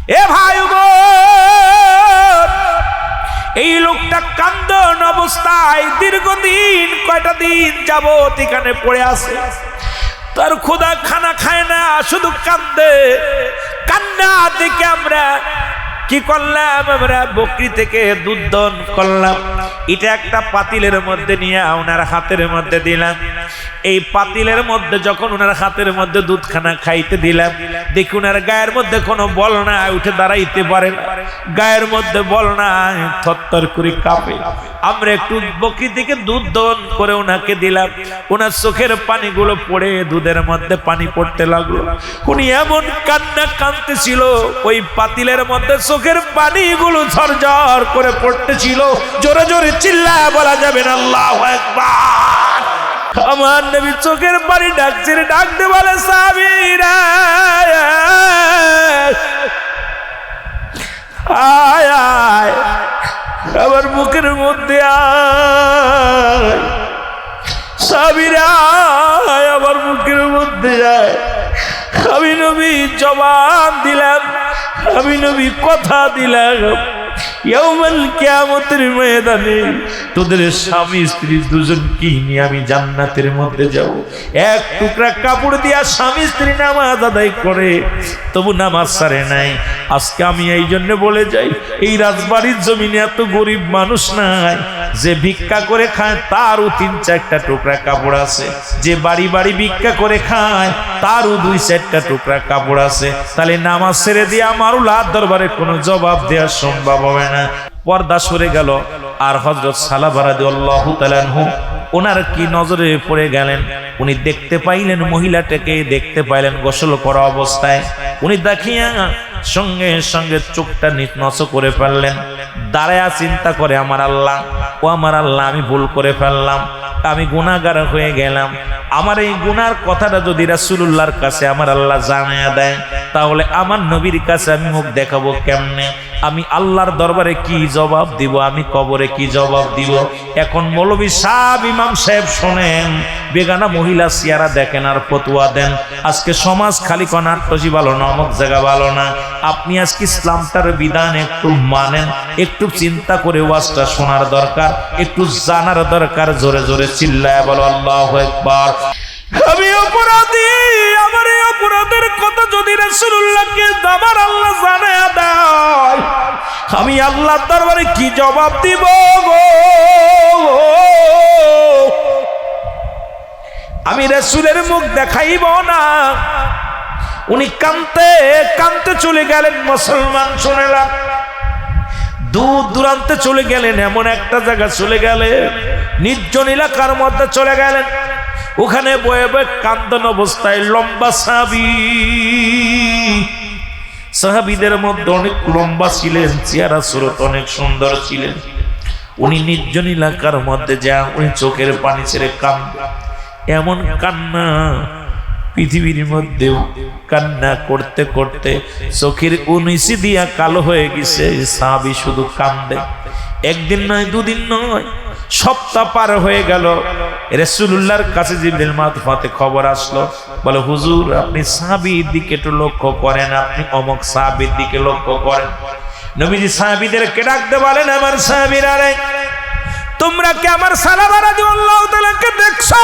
এ ভাই এই লোকটা কান্দন অবস্থায় দীর্ঘদিন কয়টা দিন যাবত এখানে পড়ে আছে। তার খোদা খানা খায় না, শুধু কান্দে। কান্না দেখে আমরা কি করলাম, আমরা বকরি থেকে দুধ দন করলাম। এটা একটা পাতিলের মধ্যে নিয়ে ওনার হাতের মধ্যে দিলাম। এই পাতিলের মধ্যে যখন ওনার হাতের মধ্যে দুধখানা খাইতে দিলাম, দেখি ওনার গায়ের মধ্যে কোনো বল না, উঠে দাঁড়াইতে পারে না, গায়ের মধ্যে বল না, থরথর করে কাঁপে। আমরা একটু বকরি থেকে দুধ দন করে ওনাকে দিলাম। ওনার চোখের পানিগুলো পড়ে দুধের মধ্যে পানি পড়তে লাগলো। উনি এমন কান্না কাঁদতেছিল, ওই পাতিলের মধ্যে চোখের পানিগুলো ঝরঝর করে পড়তেছিল। জোরে জোরে চিল্লায় বলা যাবে না আল্লাহু আকবার। আমার নবী চোখের পানি ডাকছে, ডাকতে বলে সাহাবীরা আয় আয়, আমার মুখের মধ্যে আয়, সাহাবীরা আয়, আমার মুখের মধ্যে আয়। আমি নবী জবান দিলাম, আমি নবী কথা দিলাম, ইয়াউমুল কিয়ামতের ময়দানে তোদের স্বামী স্ত্রী দুজনকে নিয়ে আমি জান্নাতের মধ্যে যাব। এক টুকরা কাপড় দিয়া স্বামী স্ত্রী নামাজ আদায় করে, তবু নামাজ ছাড়ে নাই। আজকে আমি এই জন্য বলে যাই, এই রাজবাড়ির জমিনে এত গরিব মানুষ নাই যে ভিক্ষা করে খায় তারও 3-4টা টুকরা কাপড় আছে, যে বাড়ি বাড়ি ভিক্ষা করে খায় তারও 2-4টা টুকরা কাপড় আছে। তাহলে নামাজ ছেড়ে দিয়ে আমারও লাত দরবারে কোনো জবাব দেওয়া সম্ভব হবে না। পর্দা সরে গেল, আর হযরত সালাবা রাদিয়াল্লাহু তাআলা আনহু ওনার কি নজরে পড়ে গেলেন। উনি দেখতে পাইলেন মহিলাটাকে, দেখতে পাইলেন গোসল করা অবস্থায়। উনি দেখিয়া সঙ্গে সঙ্গে চোখটা নিচু করে ফেললেন। দাঁড়ায়া চিন্তা করে, আমার আল্লাহ, ও আমার আল্লাহ, আমি ভুল করে ফেললাম, আমি গুনাহগার হয়ে গেলাম। আমার এই গুনার কথাটা যদি রাসূলুল্লাহর কাছে আমার আল্লাহ জানায়া দেয়, তাহলে আমার নবীর কাছে আমি মুখ দেখাবো কেমনে? আমি আল্লাহর দরবারে কি জবাব দিব? আমি কবরে কি জবাব দিব? এখন মৌলভী সাহেব, ইমাম সাহেব শোনেন, বেগানা মহিলা চেহারা দেখেন আর ফতোয়া দেন। আজকে সমাজ খালি কনাট্টজি ভালো না, অমুক জায়গা ভালো না। আপনি আজকে ইসলামটার বিধান একটু মানেন, একটু চিন্তা করে ওয়াজটা শোনার দরকার, একটু জানার দরকার। জোরে জোরে চিল্লায় বলো আল্লাহু আকবার। আমি অপরাধী, আমার এই অপরাধের কথা যদি রাসূলুল্লাহকে আমার আল্লাহ জানায়া দেয়, আমি আল্লাহর দরবারে কি জবাব দিব গো? আমি রাসূলের মুখ দেখাইব না। উনি কাঁদতে কাঁদতে চলে গেলেন। মুসলমান শুনেলাম, দূর দূরান্তে চলে গেলেন, এমন একটা জায়গা চলে গেলেন, নির্জন এলাকার মধ্যে চলে গেলেন। ওখানে বয়ে বয়ে কান্দন অবস্থায় লম্বা সাহাবী, সাহাবীদের মধ্যে অনেক লম্বা ছিলেন, চেহারা সুরত অনেক সুন্দর ছিলেন। উনি নির্জন এলাকার মধ্যে যা উনি চোখের পানি ছেড়ে কান্দে। এমন কান্না পৃথিবীর মধ্যেও, কান্না করতে করতে চোখের উনিশি দিয়া কালো হয়ে গেছে। সাহাবী শুধু কান্দে। একদিন নয়, দুদিন নয়, সপ্তাহ পার হয়ে গেল। রাসূলুল্লাহর কাছে জিবরিল মারফতে খবর আসলো, বলে হুজুর, আপনি সাহাবীর দিকে একটু লক্ষ্য করেন, আপনি অমুক সাহাবীর দিকে লক্ষ্য করেন। নবীজি সাহাবীদেরকে ডাকতে বলেন, আমার সাহাবীরা রে, তোমরা কি আমার সালাবা রাদিয়াল্লাহু তাআলাকে দেখছো?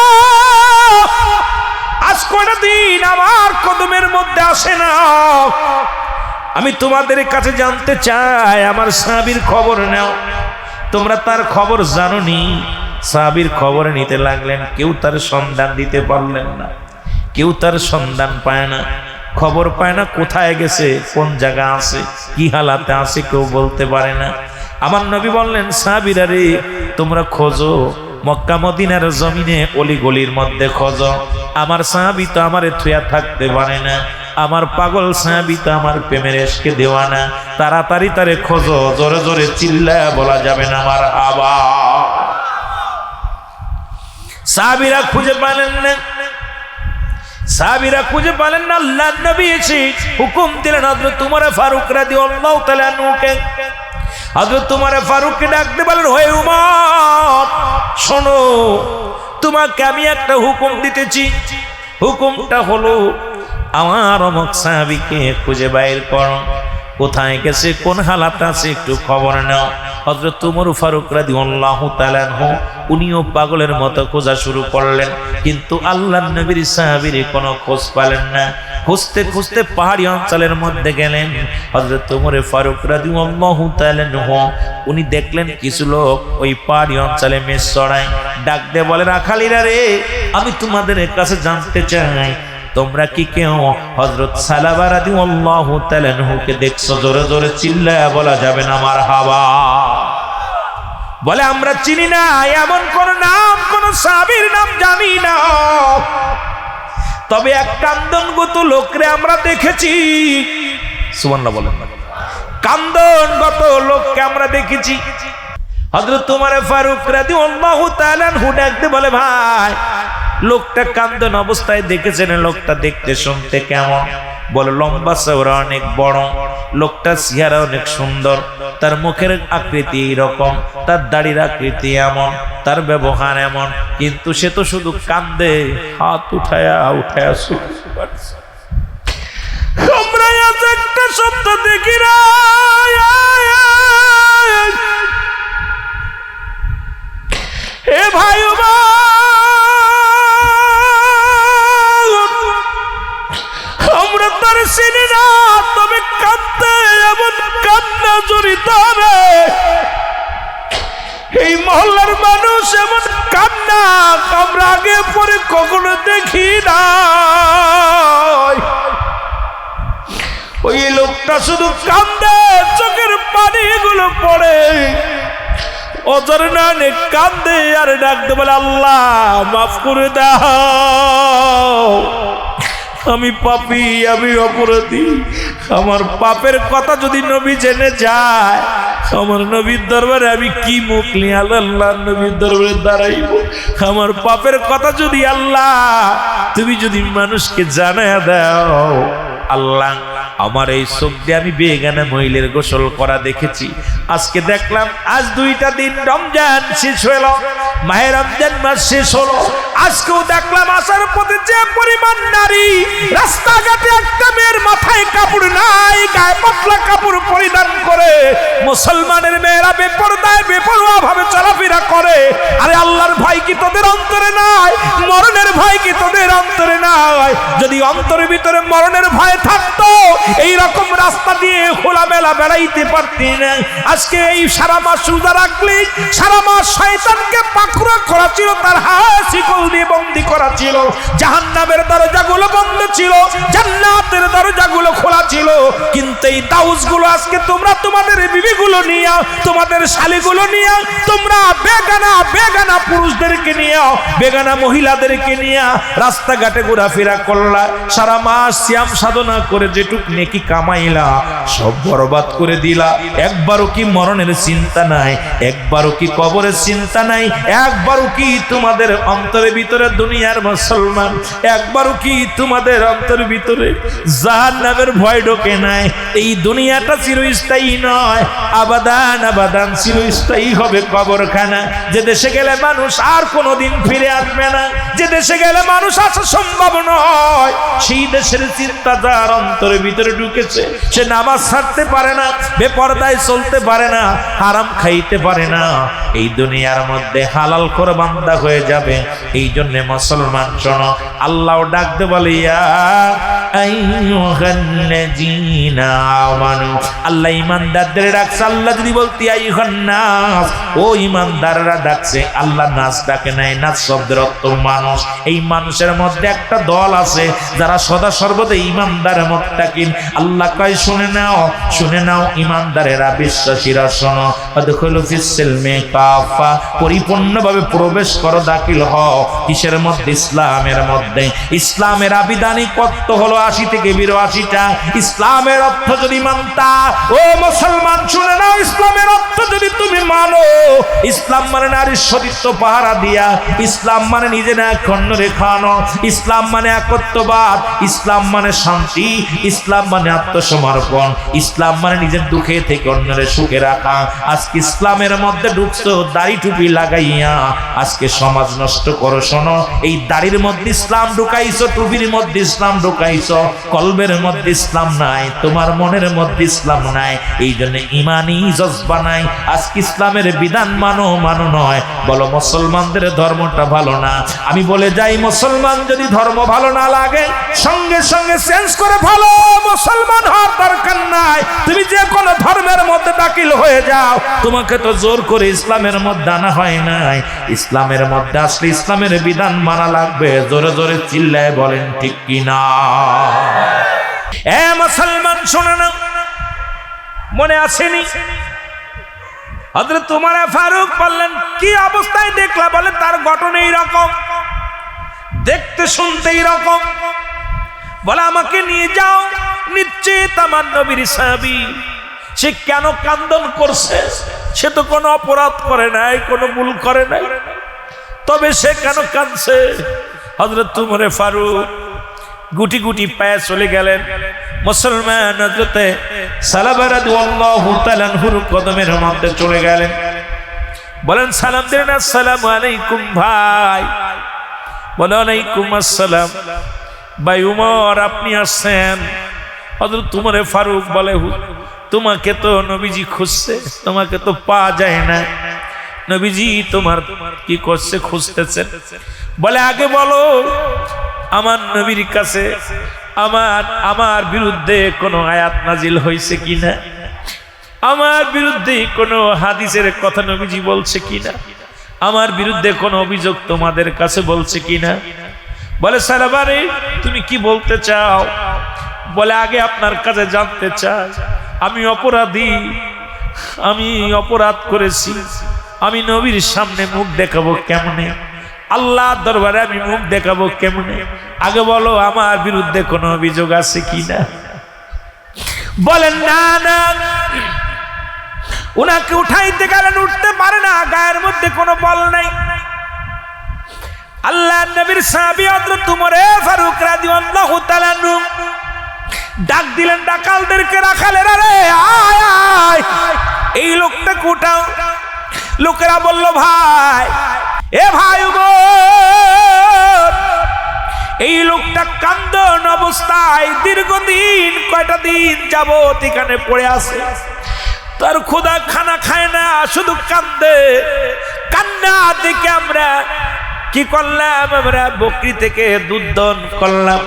আজ কয়টা দিন আমার কদমের মধ্যে আসে না। আমি তোমাদের কাছে জানতে চাই, আমার সাহাবীর খবর নাও। তোমরা তার খবর জানোনি? সাহাবীর খবর নিতে লাগলেন। কেউ তার সন্ধান দিতে পারলেন না, কেউ তার সন্ধান পায় না, খবর পায় না, কোথায় গেছে, কোন জায়গা আছে, কি হালাতে আছে, কেউ বলতে পারে না। আমার নবী বললেন, সাহাবীরা রে, তোমরা খোঁজো, মক্কা মদিনার জমিনে অলি গলির মধ্যে খোঁজো। আমার সাহাবী তো আমারে থুয়া থাকতে পারে না, আমার পাগল সাহাবী তো আমার প্রেমের এশকে দেওয়ানা। তাড়াতাড়ি তারে খোঁজো। জোরে জোরে চিল্লায়া বলা যাবে না আমার আবা। সাহাবীরা খুঁজে পেলেন না, সাহাবীরা খুঁজে পেলেন না। আল্লাহর নবী এসে হুকুম দিলেন হযরত উমর ফারুক রাদিয়াল্লাহু তাআলা আনহুকে। হযরত উমর ফারুককে ডাকতে বলেন, হে উমর, শোনো, তোমাকে আমি একটা হুকুম দিতেছি। হুকুমটা হলো, আমার অমুক সাহাবীকে খুঁজে বাইর করো। কোথায় গেছে, কোন হালাত আছে একটু খবর নাও। হযরত ওমর ফারুক রাদিয়াল্লাহু তাআলা আনহু উনিও পাগলের মতো খোঁজা শুরু করলেন, কিন্তু আল্লাহর নবীর সাহাবীর কোনো খোঁজ পেলেন না। খুঁজতে খুঁজতে পাহাড়ি অঞ্চলের মধ্যে গেলেন। হযরত ওমর ফারুক রাদিয়াল্লাহু তাআলা আনহু উনি দেখলেন কিছু লোক ওই পাহাড়ি অঞ্চলে মেষ চড়ায়। ডাক দিয়ে বলে, রাখালিরা রে, আমি তোমাদের কাছে জানতে চাই, তোমরা কি কেউ হযরত সালাবা রাদিয়াল্লাহু তাআলা আনহুকে দেখছো? জোরে জোরে চিল্লায়া বলা যাবে না মারহাবা। বলে, আমরা চিনি না, এমন কোন নাম, কোন সাহাবীর নাম জানি না, তবে এক কান্দনগত লোকরে আমরা দেখেছি। সুবহানাল্লাহ বলেন। কান্দনগত লোককে আমরা দেখেছি। হযরত ওমর ফারুক রাদিয়াল্লাহু তাআলা আনহু ডাকতে বলে, ভাই, লোকটা কান্দন অবস্থায় দেখেছেন, লোকটা দেখতে শুনতে কেমন? বলে, লম্বা চওড়া, অনেক বড়। লোকটা চেহারা অনেক সুন্দর, তার মুখের আকৃতি এইরকম, তার দাড়ির আকৃতি এমন, তার ব্যবহার এমন, কিন্তু সে তো শুধু কান্দে, হাত উঠায়া উঠায়া। আমরা একটা শব্দ দেখি না। হে ভাই, আমরা তার চিনি না, তবে কাঁদতে এমন কান্না জড়িত রে। এই মহল্লার মানুষ এমন কান্না আমরা আগে পরে কখনো দেখি না। ওই লোকটা শুধু কান্দে, চোখের পানিগুলো পড়ে, অজর না কান্দে আর ডাকতে বলে, আল্লাহ মাফ করে দাও, আমি পাপী, আমি অপরাধী। আমার পাপের কথা যদি নবী জেনে যায়, আমার নবীর দরবারে আমি কি মুখ নিয়ে আল্লাহ নবীর দরবারে দাঁড়াইব? আমার পাপের কথা যদি আল্লাহ তুমি যদি মানুষকে জানায় দাও, আল্লাহ আমার এই চোখ দিয়ে আমি বেগানা মহিলার গোসল করা দেখেছি। আজকে দেখলাম আজ 2টা দিন রমজান শেষ হইল, মাহে রমজান মাস শেষ হলো, আজকেও দেখলাম আসার পথে যে পরিমাণ নারী, রাস্তাঘাটে একটা মেয়ের মাথায় কাপড় নাই, গায়ে পাতলা কাপড় পরিধান করে মুসলমানের মেয়েরা বেপরদায় বেপরোয়া ভাবে চলাফেরা করে। আরে আল্লাহর ভয় কি তোদের অন্তরে নাই? মরণের ভয় কি তোদের অন্তরে নাই? যদি অন্তরের ভিতরে মরণের ভয় থাকতো, এই রকম রাস্তা দিয়ে খোলামেলা বেড়াইতে পারতি না। আজকে এই সারা মাস রোজা রাখলি, সারা মাস শয়তানকে পাকড়া করা ছিল, তার হাত শিকল দিয়ে বন্দী করা ছিল, জাহান্নামের দরজাগুলো বন্ধ ছিল, জান্নাতের দরজাগুলো খোলা ছিল। কিন্তু এই দাউসগুলো আজকে তোমরা তোমাদের বিবিগুলো নিয়ে, তোমাদের শালীগুলো নিয়ে, তোমরা বেগানা বেগানা পুরুষদেরকে নিয়ে, বেগানা মহিলাদেরকে নিয়ে রাস্তাঘাটে ঘোরাফেরা করলা। সারা মাস সিয়াম সাধনা করে যেটুক নেকি কামাইলা সব বরবাদ করে দিলা। একবারও কি মরণের চিন্তা নাই? একবারও কি কবরের চিন্তা নাই? একবারও কি তোমাদের অন্তরের ভিতরে দুনিয়ার মুসলমান, একবারও কি তোমাদের অন্তরের ভিতরে জাহান্নামের ভয় ঢোকে নাই? এই দুনিয়াটা চিরস্থায়ী নয়, আবাদান আবাদান চিরস্থায়ী হবে কবরখানা। যে দেশে গেলে মানুষ আর কোনোদিন ফিরে আসবে না, যে দেশে গেলে মানুষ আসা সম্ভব নয়, সেই দেশের চিন্তা যার অন্তরের ভিতরে ঢুকেছে, সে নামাজ ছাড়তে পারে না, বেপরদায় চলতে পারে না, হারাম খাইতে পারে না, এই দুনিয়ার মধ্যে হালাল করে বান্দা হয়ে যাবে। এই জন্য মুসলমান শোনো, আল্লাহ ডাকতে বলে, আল্লাহ ইমানদারদের ডাকছে। আল্লাহ যদি বলতি আইয়ুহান নাস, ও ইমানদাররা ডাকছে, আল্লাহ নাস ডাকে নাই। নাস শব্দের অর্থ মানুষ। এই মানুষের মধ্যে একটা দল আছে যারা সদা সর্বদা ইমানদারের মুত্তাকিন। আল্লাহ কয়, শুনে নাও, শুনে নাও ইমানদারেরা, বিশ্বাসীরা শোনো, আদখুলু ফিস সিলমি কাফা, পরিপূর্ণভাবে প্রবেশ করো, দাখিল হও। কিসের মধ্যে? ইসলামের মধ্যে। ইসলামের আবিধানিকত্ব হলো 80 থেকে 82টা। ইসলামের অর্থ যদি মানতা, ও মুসলমান শুনে নাও, ইসলামের অর্থ যদি তুমি মানো, ইসলাম মানে নারীর সতীত্ব পাহারা দিয়া, ইসলাম মানে নিজে না খণ্ড রেখানো, ইসলাম মানে একত্ববাদ, ইসলাম মানে শান্তি, ইসলাম মানে আত্মসমর্পণ, ইসলাম মানে নিজের দুঃখে থেকে অন্যের সুখে রাখা। আজকে ইসলামের মধ্যে ঢুকছো করছো দাড়ি টুপি লাগাইয়া, আজকে সমাজ নষ্ট করো। শোনো, এই দাড়ির মধ্যে ইসলাম ঢুকাইছো, টুপির মধ্যে ইসলাম ঢুকাইছো, কলবের মধ্যে ইসলাম নাই, তোমার মনের মধ্যে ইসলাম নাই। এই জন্য ইমানি জজবা নাই। আজকে ইসলামের বিধান মানো নয়, বলো মুসলমানদের ধর্মটা ভালো না। আমি বলে যাই, মুসলমান যদি ধর্ম ভালো না লাগে সঙ্গে সঙ্গে চেঞ্জ করে ভালো মুসলমান হওয়ার দরকার নাই। তুমি যে কোনো ধর্মের মধ্যে দাখিল হয়ে যাও, তোমাকে তো জোর করে ইসলামের মধ্যে আনা হয় নাই। ইসলামের মধ্যে আসলে ইসলামের বিধান মানা লাগবে। জোরে জোরে চিল্লায় বলেন ঠিক কিনা? এ মুসলমান শোনো না, মনে আসেনি হযরত ওমর ফারুক বললেন, কি অবস্থায় দেখলা? বলে তার গঠন এইরকম, দেখতে শুনতে এইরকম। বলে আমাকে নিয়ে যাও, নিশ্চিত আমার নবীর সাহাবী। সে কেন কান্দন করছে? সে তো কোনো অপরাধ করে নাই, কোনো ভুল করে নাই, তবে সে কেন কাঁদছে? হযরত ওমর ফারুক গুটি গুটি পায়ে চলে গেলেন। মুসলমান হযরতে সালাবা রাদিয়াল্লাহু তাআলা আনহুর কদমের মধ্যে চলে গেলেন। বলেন সালাম দিলেন, আসসালামু আলাইকুম ভাই। বলে ওয়ালাইকুম আসসালাম। ভাই উমর, আপনি আসছেন? হযরত ওমর ফারুক বলে, তোমাকে তো নবীজি খুঁজছে, তোমাকে তো পাওয়া যায় না। নবীজি তোমার কি করছে, খুঁজতেছেন? বলে আগে বলো, আমার নবীর কাছে আমার বিরুদ্ধে কোনো আয়াত নাজিল হয়েছে কিনা, আমার বিরুদ্ধে কোনো হাদিসের কথা নবীজি বলছে কিনা, আমার বিরুদ্ধে কোনো অভিযোগ তোমাদের কাছে বলছে কিনা। বলে সালাবারে, তুমি কি বলতে চাও? বলে আগে আপনার কাছে জানতে চাই, আমি অপরাধী, আমি অপরাধ করেছি, আমি নবীর সামনে মুখ দেখাবো কেমনে? আল্লাহর দরবারে আমি মুখ দেখাবো কেমনে? আগে বলো আমার বিরুদ্ধে কোনো অভিযোগ আছে কিনা। বলেন না না। উনাকে উঠাইতে গেলেন, উঠতে পারে না, গায়ের মধ্যে কোনো বল নাই। আল্লাহর নবীর সাহাবী হযরত ওমর ফারুক রাদিয়াল্লাহু তাআলা আনহু ডাক দিলেন ডাকালদেরকে, রাখালেরা রে আয় আয়, এই লোকটাকে উঠাও। লোকেরা বলল, ভাই, এ ভাই উমর, এই লোকটা কান্দন অবস্থায় দীর্ঘদিন, কয়টা দিন যাবত এখানে পড়ে আছে, তার খোদা খানা খায় না, শুধু কান্দে। কান্না দেখে আমরা কি করলাম? আমরা বকরি থেকে দুধ দন করলাম,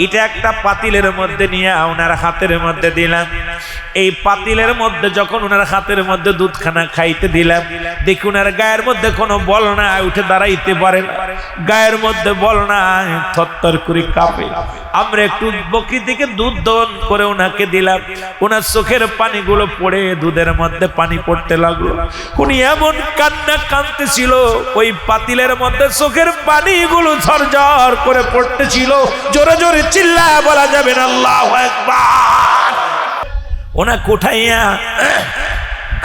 এটা একটা পাতিলের মধ্যে নিয়ে ওনার হাতের মধ্যে দিলাম। এই পাতিলের মধ্যে যখন ওনার হাতের মধ্যে দুধখানা খাইতে দিলাম, দেখি ওনার গায়ের মধ্যে কোনো বল নাই, উঠে দাঁড়াইতে পারে না, গায়ের মধ্যে বল নাই, থরথর করে কাঁপে। আমরা একটু বকরি থেকে দুধ দন করে ওনাকে দিলাম, ওনার চোখের পানিগুলো পড়ে দুধের মধ্যে পানি পড়তে লাগলো। উনি এমন কান্না কাঁদতেছিল, ওই পাতিলের মধ্যে চোখের পানিগুলো ঝরঝর করে পড়তেছিল। জোরে জোরে চিল্লায় বলা যাবে না আল্লাহু আকবার। ওনা কোঠাইয়া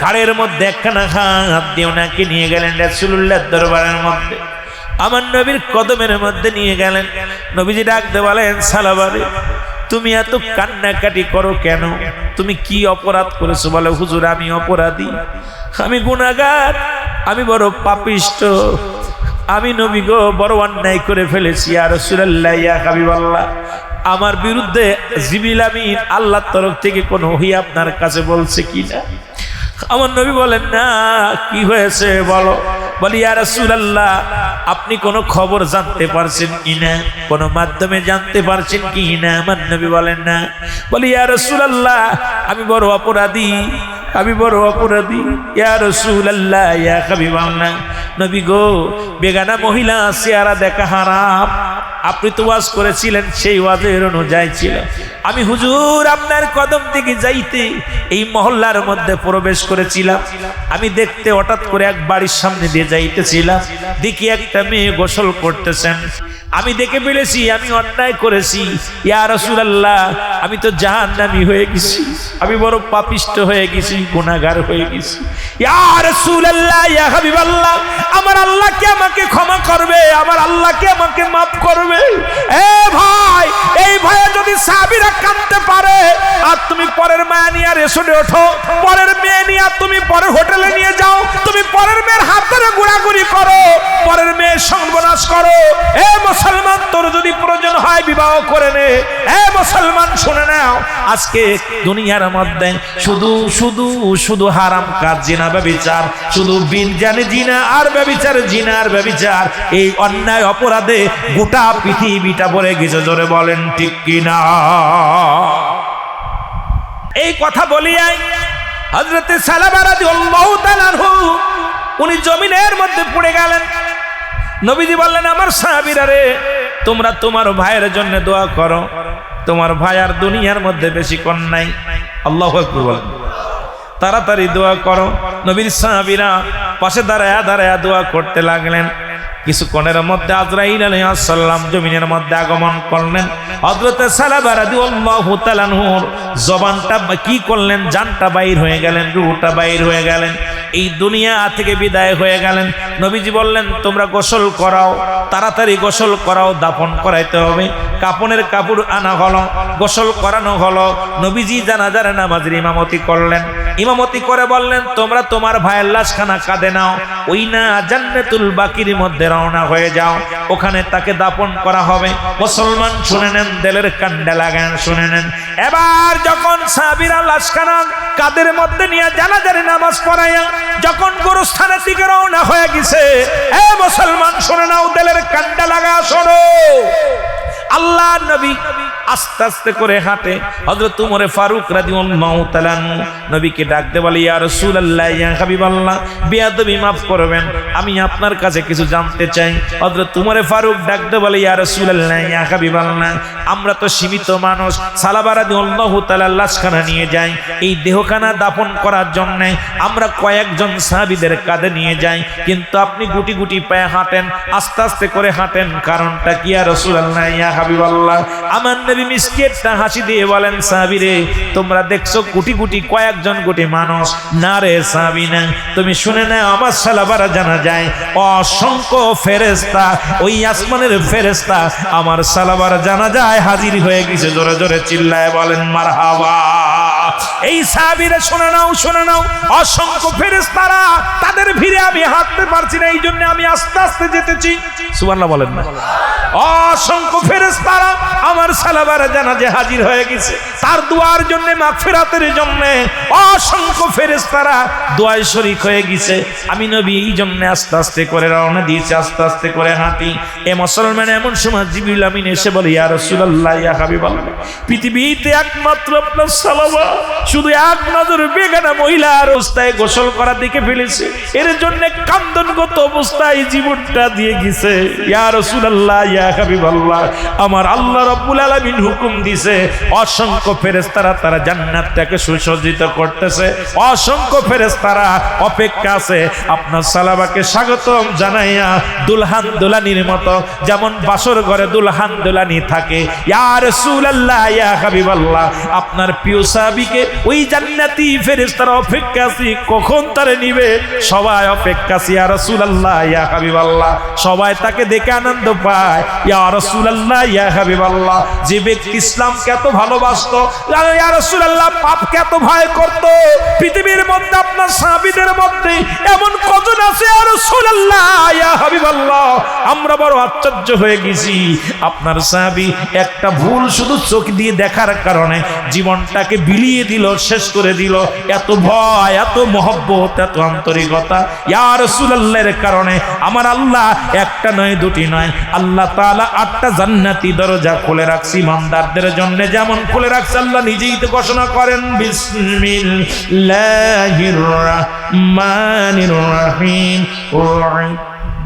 ঘাড়ের মধ্যে একখানা হাত দিয়ে ওনাকে নিয়ে গেলেন রাসূলুল্লাহর দরবারের মধ্যে, আমার নবীর কদমের মধ্যে নিয়ে গেলেন। নবীজি ডাকতে বলেন, সালাবারে, তুমি এত কান্নাকাটি করো কেন? তুমি কি অপরাধ করেছো? বলে, হুজুর, আমি অপরাধী, আমি গুনাহগার, আমি বড় পাপিষ্ঠ, আমি নবী গো বড় অন্যায় করে ফেলেছি। ইয়া রাসূলুল্লাহ, ইয়া হাবিবাল্লাহ, আমার বিরুদ্ধে জিবরিল আমিন আল্লাহর তরফ থেকে কোনো ওহী আপনার কাছে বলছে কিনা? আমার নবী বলেন, না, কি হয়েছে বলো। বলি, ইয়া রাসূলুল্লাহ, আপনি কোনো খবর জানতে পারছেন কিনা, কোনো মাধ্যমে জানতে পারছেন কিনা? আমার নবী বলেন, না। বলি, ইয়া রাসূলুল্লাহ, আমি বড় অপরাধী, আমি বড় অপরাধী। ইয়া রাসূলুল্লাহ, ইয়া হাবিবাল্লাহ, নবী গো, বেগানা মহিলা চেহারা দেখা হারাম, আপনি তো ওয়াজ করেছিলেন, সেই ওয়াজের অনুযায়ী ছিল। আমি হুজুর আপনার কদম থেকে যাইতে এই মহল্লার মধ্যে প্রবেশ করেছিলাম, আমি দেখতে হঠাৎ করে এক বাড়ির সামনে দিয়ে যাইতেছিলাম, দেখি একটা মেয়ে গোসল করতেছেন। আমি দেখে ফেলেছি আমি অন্যায় করেছি, ইয়া রাসূলুল্লাহ আমি তো জাহান্নামী হয়ে গেছি, আমি বড় পাপিষ্ঠ হয়ে গেছি, গুনাহগার হয়ে গেছি। ইয়া রাসূলুল্লাহ, ইয়া হাবিবাল্লাহ, আমার আল্লাহ কি আমাকে ক্ষমা করবে? আমার আল্লাহ কি আমাকে মাফ করবে? এ ভাই, এই ভয়ে যদি সাহাবীরা কাঁদতে পারে, আর তুমি পরের মায়া নিয়ে রেস্টুরেন্টে ওঠো, পরের মেয়ে নিয়ে তুমি পরের হোটেলে নিয়ে যাও, তুমি পরের মেয়ের হাত ধরে ঘোরাঘুরি করো, পরের মেয়ের সর্বনাশ করো। এ মুসলমান, তোর যদি প্রয়োজন হয় বিবাহ করে নে। এ মুসলমান শুনে নাও, আজকে দুনিয়ার মধ্যে শুধু শুধু শুধু হারাম কাজ, জিনা ব্যভিচার, শুধু বিন জানে জিনা আর ব্যভিচার, জিনা আর ব্যভিচার, এই অন্যায় অপরাধে গোটা পৃথিবীটা ভরে গেছে। জোরে বলেন ঠিক কিনা? এই কথা বলিয়াই হযরত সালামা রাদিয়াল্লাহু তাআলা আনহু উনি জমিনের মধ্যে পড়ে গেলেন। নবীজি বললেন, আমার সাহাবীরা রে, তোমরা তোমার ভাইয়ের জন্য দোয়া করো, তোমার ভাই আর দুনিয়ার মধ্যে বেশিক্ষণ নাই। আল্লাহু আকবার বলেন। তাড়াতাড়ি দোয়া করো। নবীর সাহাবীরা পাশে দাঁড়ায়া দাঁড়ায়া দোয়া করতে লাগলেন। কিছুক্ষণের মধ্যে আজরাইল আলাইহিস সালাম জমিনের মধ্যে আগমন করলেন। হযরত সালামা রাদিয়াল্লাহু তাআলা আনহুর জবানটা কি করলেন, জানটা বাইর হয়ে গেলেন, রূহটা বাইর হয়ে গেলেন, এই দুনিয়া থেকে বিদায় হয়ে গেলেন। নবীজি বললেন, তোমরা গোসল করাও, তাড়াতাড়ি গোসল করাও, দাফন করাইতে হবে। কাপনের কাপড় আনা হলো, গোসল করানো হলো। নবীজি জানাজার নামাজের ইমামতি করলেন। ইমামতি করে বললেন, তোমরা তোমার ভাইয়ের লাশখানা কাঁধে নাও, ওই না জান্নাতুল বাকির মধ্যে রওনা হয়ে যাও, ওখানে তাকে দাফন করা হবে। মুসলমান শুনে নেন, দিলের কান্ডা লাগান, শুনে নেন। এবার যখন সাহাবীরা লাশখানা কাঁধের মধ্যে নিয়ে জানাজার নামাজ পড়াইয়া যখন গোরস্থানের দিকে রওনা হয়ে গেছে, এ মুসলমান শুনে নাও, দিলের কান্ডা লাগা, শোনো। আল্লাহ নবী আস্তে আস্তে করে হাঁটে। হযরত উমর ফারুক রাদিয়াল্লাহু তাআলা নবীকে ডাকতে বলে, ইয়া রাসূলুল্লাহ, ইয়া হাবিবাল্লাহ, বেয়াদবি মাফ করবেন, আমি আপনার কাছে কিছু জানতে চাই। হযরত উমর ফারুক ডাকতে বলে, ইয়া রাসূলুল্লাহ, ইয়া হাবিবাল্লাহ, আমরা তো সীমিত মানুষ, সালামা রাদিয়াল্লাহু তাআলা লাশখানা নিয়ে যাই, এই দেহখানা দাফন করার জন্য আমরা কয়েকজন সাহাবীদের কাঁধে নিয়ে যাই, কিন্তু আপনি গুটি গুটি পায়ে হাঁটেন, আস্তে আস্তে করে হাঁটেন, কারণটা কি? ইয়া রাসূলুল্লাহ, ইয়া হাবিবাল্লাহ, আমার নবী মিষ্টি একটা হাসি দিয়ে বলেন, সাহাবীরে, তোমরা দেখছো কোটি কোটি কয়েকজন কোটি মানুষ, না রে সাহাবী না, তুমি শুনে নাও, আমার সালাবারা জানা যায় অসংখ্য ফেরেশতা, ওই আসমানের ফেরেশতা আমার সালাবারা জানা যায় হাজির হয়ে গেছে। জোরে জোরে চিল্লায় বলেন মারহাবা। এই সাহাবীরা শুনে নাও, শুনে নাও, অসংখ্য ফেরেশতারা, তাদের ভিড়ে আমি হাঁটতে পারছি না, এই জন্য আমি আস্তে আস্তে যেতেছি। সুবহানাল্লাহ বলেন না? অসংখ্য ফেরেশতারা আমার সালাবারে জানাজে হাজির হয়ে গেছে, তার দোয়ার জন্য, মাগফিরাতের জন্য অসংখ্য ফেরেশতারা দোয়ায় শরীক হয়ে গেছে। আমি নবী এই জন্য আস্তে আস্তে করে রওনা দিয়েছি, আস্তে আস্তে করে হাঁটি। এ মুসলমান, এমন সময় জিবরিল আমিন এসে বলে, ইয়া রাসূলুল্লাহ, ইয়া হাবিবাল্লাহ, পৃথিবীতে একমাত্র আপনার সালাবা শুধু এক নজর বেগানা মহিলার অবস্থায় গোসল করা দেখে ফেলেছে, এর জন্য কান্দনগত অবস্থায় জীবনটা দিয়ে গেছে। ইয়া রাসূলুল্লাহ, ইয়া হাবিবাল্লাহ, আমার আল্লাহ রাব্বুল আলামিন হুকুম দিছে, অসংখ্য ফেরেশতারা তারা জান্নাতটাকে সুসজ্জিত করতেছে, অসংখ্য ফেরেশতারা অপেক্ষা আছে আপনার সালাবাকে স্বাগতম জানাইয়া দুলহান দুলানির মতো, যেমন বাসর ঘরে দুলহান দুলানি থাকে। ইয়া রাসূলুল্লাহ, ইয়া হাবিবাল্লাহ, আপনার প্রিয় সাহাবীকে ওই জান্নাতি ফেরেশতারা অপেক্ষা আছে, কখন তারে নিবে, সবাই অপেক্ষা আছে। ইয়া রাসূলুল্লাহ, ইয়া হাবিবাল্লাহ, সবাই তাকে দেখে আনন্দ পায়। ইয়া রাসূলুল্লাহ, ইয়া হাবিবাল্লাহ, যে ব্যক্তি ইসলামকে এত ভালোবাসতো, ইয়া রাসূলুল্লাহ, পাপকে এত ভয় করত, পৃথিবীর মধ্যে আপনার সাহাবীদের মধ্যে এমন কজন আছে? ইয়া রাসূলুল্লাহ, ইয়া হাবিবাল্লাহ, আমরা বড় আশ্চর্য হয়ে গেছি। আপনার সাহাবী একটা ভুল শুধু চোখ দিয়ে দেখার কারণে জীবনটাকে বিলিয়ে দিল, শেষ করে দিল। এত ভয়, এত মহব্বত, এত আন্তরিকতা ইয়া রাসূলুল্লাহর কারণে আমার আল্লাহ একটা নয়, দুটি নয়, আল্লাহ তাআলা 8টা জান্নাতি দরজা খুলে রাখছি ইমানদারদের জন্য, যেমন খুলে রাখছে আল্লাহ নিজেই তো ঘোষণা করেন, বিসমিল্লাহির রাহমানির রাহিম।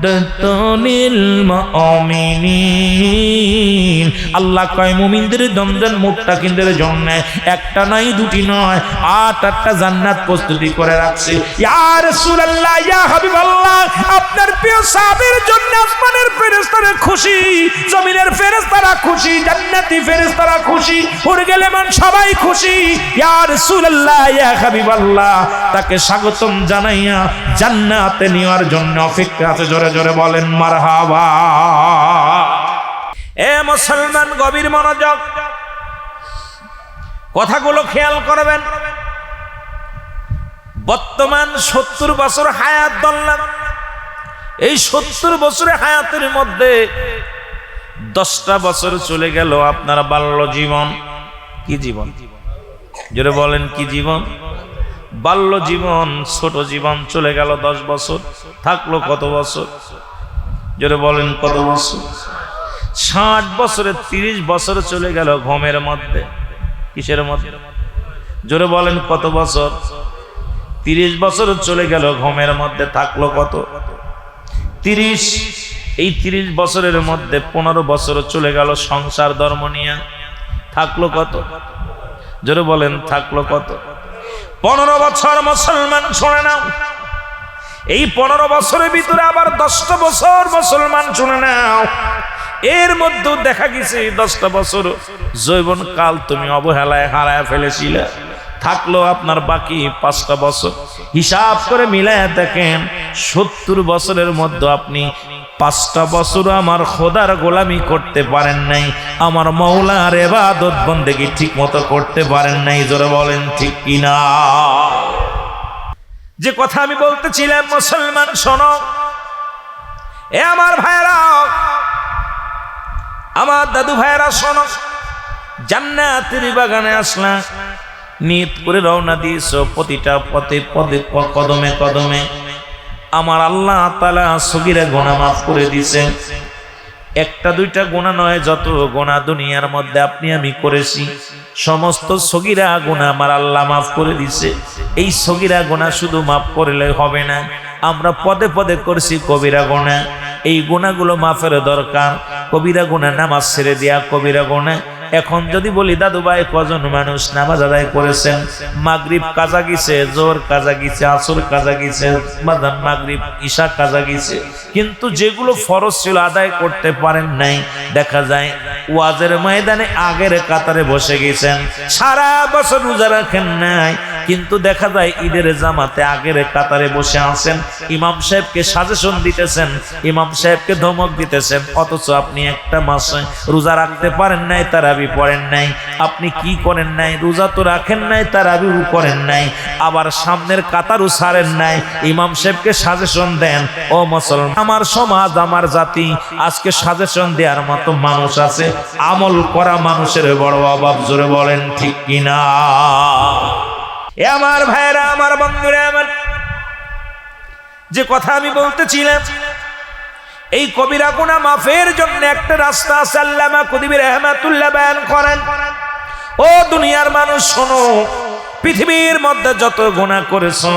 মুদ্দাতুনিল মুমিনিন। আল্লাহ কয় মুমিনদের জন্য, মুত্তাকিনদের জন্য একটা নয় দুটি নয় 8-8টা জান্নাত প্রস্তুতি করে রাখছে। ইয়া রাসূলুল্লাহ, ইয়া হাবিবাল্লাহ, আপনার প্রিয় সাহাবীর জন্য আসমানের ফেরেশতারা খুশি, জমিনের ফেরেশতারা খুশি, জান্নাতি ফেরেশতারা খুশি, উরগেলেমান সবাই খুশি। ইয়া রাসূলুল্লাহ, ইয়া হাবিবাল্লাহ, তাকে স্বাগতম জানাইয়া জান্নাতে নেওয়ার জন্য অপেক্ষা আছে। জোরে জোরে বলেন মারহাবা। এ মুসলমান, গভীর মনোযোগ, কথাগুলো খেয়াল করবেন। বর্তমান 70 বছর হায়াত ধরলাম। এই 70 বছরের হায়াতের মধ্যে 10টা বছর চলে গেল আপনার বাল্য জীবন। কি জীবন? জোরে বলেন, কি জীবন? বাল্য জীবন, ছোট জীবন চলে গেল 10 বছর। থাকলো কত বছর? জোরে বলেন, কত বছর? 60 বছরে 30 বছর চলে গেল ঘুমের মধ্যে। কিসের মধ্যে? জোরে বলেন, কত বছর? 30 বছর চলে গেল ঘুমের মধ্যে। থাকলো কত? 30। এই 30 বছরের মধ্যে 15 বছর চলে গেল সংসার ধর্ম নিয়ে। থাকলো কত? জোরে বলেন, থাকলো কত? 15 বছর। মুসলমান শুনে নাও, এই 15 বছরের ভিতরে আবার 10টা বছর মুসলমান শুনে নাও। এর মধ্যে দেখা গেছে 10টা বছর যৌবন কাল তুমি অবহেলায় হারায় ফেলেছিলে। থাকলো আপনার বাকি 5টা বছর। হিসাব করে মিলায় দেখেন, 70 বছরের মধ্যে আপনি 5টা বছর আমার খোদার গোলামি করতে পারেন নাই, আমার মওলার ইবাদত বন্দেগী ঠিক মতো করতে পারেন নাই। জোরে বলেন ঠিক কিনা? যে কথা আমি বলতেছিলাম, মুসলমান শোনো, এ আমার ভাইরা, আমার দাদু ভাইরা শোনো, জান্নাতের বাগানে আসলাম, নিয়ত করে রওনা দিয়েছো, প্রতিটা পথে পদে কদমে কদমে আমার আল্লাহ তাআলা সগীরা গুনাহ মাফ করে দিয়েছেন। একটা দুইটা গুনাহ নয়, যত গুনাহ দুনিয়ার মধ্যে আপনি আমি করেছি সমস্ত সগীরা গুনাহ আমার আল্লাহ মাফ করে দিয়েছে। এই সগীরা গুনাহ শুধু মাফ করলে হবে না, আমরা পদে পদে করছি কবিরা গুনাহ। এই গুনাহগুলো মাফের দরকার। কবিরা গুনাহ নামাজ ছেড়ে দেয়া কবিরা গুনাহ। এখন যদি বলি দাদু ভাই, কজন মানুষ নামাজ আদায় করেছেন? মাগরিব কাজা গেছে, জোহর কাজা গেছে, আসর কাজা গেছে, মাদান মাগরিব ঈশা কাজা গেছে, কিন্তু যেগুলো ফরজ ছিল আদায় করতে পারেন নাই। দেখা যায় ওয়াজের ময়দানে আগের কাতারে বসে গেছেন, সারা বছর রোজা রাখেন নাই, কিন্তু দেখা যায় ঈদের জামাতে আগের কাতারে বসে আছেন। ইমাম সাহেবকে সাজেশন দিতেছেন, ইমাম সাহেবকে ধমক দিতেছেন, অথচ আপনি একটা মাসে রোজা রাখতে পারেন নাই, তারাবি পড়েন নাই। আপনি কি করেন নাই? রোজা তো রাখেন নাই, তারাবিও করেন নাই, আবার সামনের কাতারও ছাড়েন নাই। ইমাম সাহেবকে সাজেশন দেন। ও মুসলমান, আমার সমাজ, আমার জাতি আজকে সাজেশন দেওয়ার মতো মানুষ আছে, আমল করা মানুষের বড় অভাব। জোরে বলেন ঠিক কিনা? এ আমার ভাইরা, আমার বন্ধুরা, আমার যে কথা আমি বলতেছিলাম, এই কবিরা গুনাহ মাফের জন্য একটা রাস্তা আছে। আল্লামা কুতুবী রাহমাতুল্লাহ বয়ান করেন, ও দুনিয়ার মানুষ শোনো, পৃথিবীর মধ্যে যত গুনাহ করেছো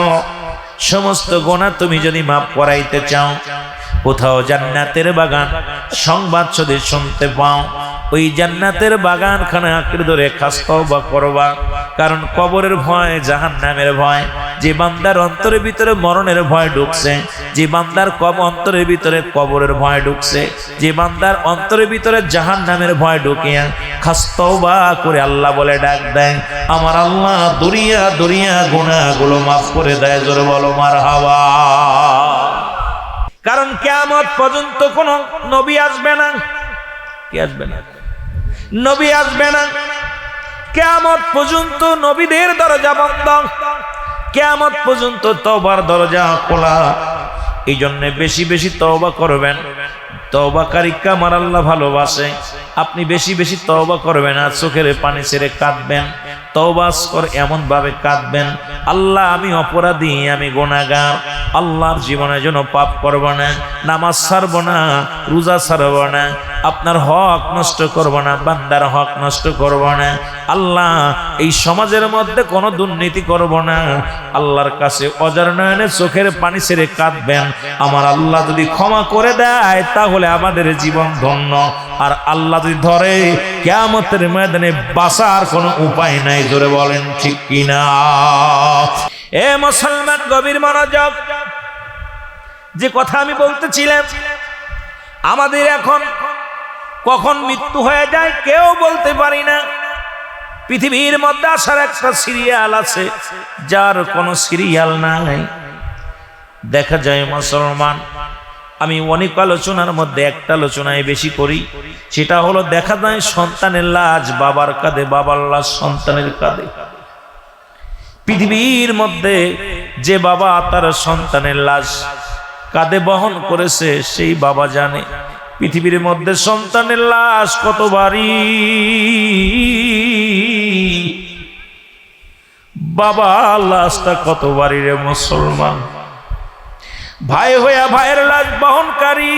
সমস্ত গুনাহ তুমি যদি মাফ করাইতে চাও, কোথাও জান্নাতের বাগান সংবাদ যদি শুনতে পাও, ওই জান্নাতের বাগানখানা আঁকড়ে ধরে খাস তওবা করবা। কারণ কবরের ভয়, জাহান্নামের ভয়, যে বান্দার অন্তরের ভিতরে মরণের ভয় ঢুকছে, যে বান্দার অন্তরের ভিতরে কবরের ভয় ঢুকছে, যে বান্দার অন্তরের ভিতরে জাহান্নামের ভয় ঢুকিয়া খাস তওবা করে আল্লাহ বলে ডাক দেয়, আমার আল্লাহ দরিয়া দরিয়া গুনাহগুলো মাফ করে দেয়। জোরে বলো মারহাবা। কারণ কিয়ামত পর্যন্ত কোন নবী আসবে না। কি আসবে না? নবী আসবে না। কিয়ামত পর্যন্ত নবীদের দরজা বন্ধ, কিয়ামত পর্যন্ত তওবার দরজা খোলা। এই জন্য বেশি বেশি তওবা করবেন। তওবাকারীকে আমার আল্লাহ ভালোবাসে। আপনি বেশি বেশি তওবা করবেন, আর চোখের পানি ছেড়ে কাঁদবেন। তওবা করে এমন ভাবে কাঁদবেন, আল্লাহ আমি অপরাধী, আমি গুনাহগার, আল্লাহর জীবনে যেন পাপ করব না, নামাজ ছাড়ব না, রোজা ছাড়ব না, আপনার হক নষ্ট করব না, বান্দার হক নষ্ট করব না। আল্লাহ এই সমাজের মধ্যে কোনো দুর্নীতি করব না। আল্লাহর কাছে অজার নয়নে চোখের পানি ছেড়ে কাঁদবেন। আমার আল্লাহ যদি ক্ষমা করে দেয় তাহলে আমাদের জীবন ধন্য, আর আল্লাহ যদি ধরে কিয়ামতের ময়দানে বাঁচার কোনো উপায় নাই। জোরে বলেন ঠিক কিনা? এ মুসলমান, গভীর মনোযোগ। যে কথা আমি বলতেছিলাম, আমাদের এখন কখন মৃত্যু হয়ে যায় কেউ বলতে পারি না। পৃথিবীর মধ্যে আসার একটা সিরিয়াল আছে, যার কোনো সিরিয়াল নাই। দেখা যায় মুসলমান, আমি অনেক আলোচনার মধ্যে একটা আলোচনায় বেশি করি, সেটা হলো দেখা যায় সন্তানের লাশ বাবার কাঁধে, বাবার লাশ সন্তানের কাঁধে। পৃথিবীর মধ্যে যে বাবা তার সন্তানের লাশ কাঁধে বহন করেছে সেই বাবা জানে পৃথিবীর মধ্যে সন্তানের লাশ কত ভারী। বাবা লাশটা কত ভারী রে মুসলমান। ভাই হইয়া ভাইয়ের লাশ বহনকারী,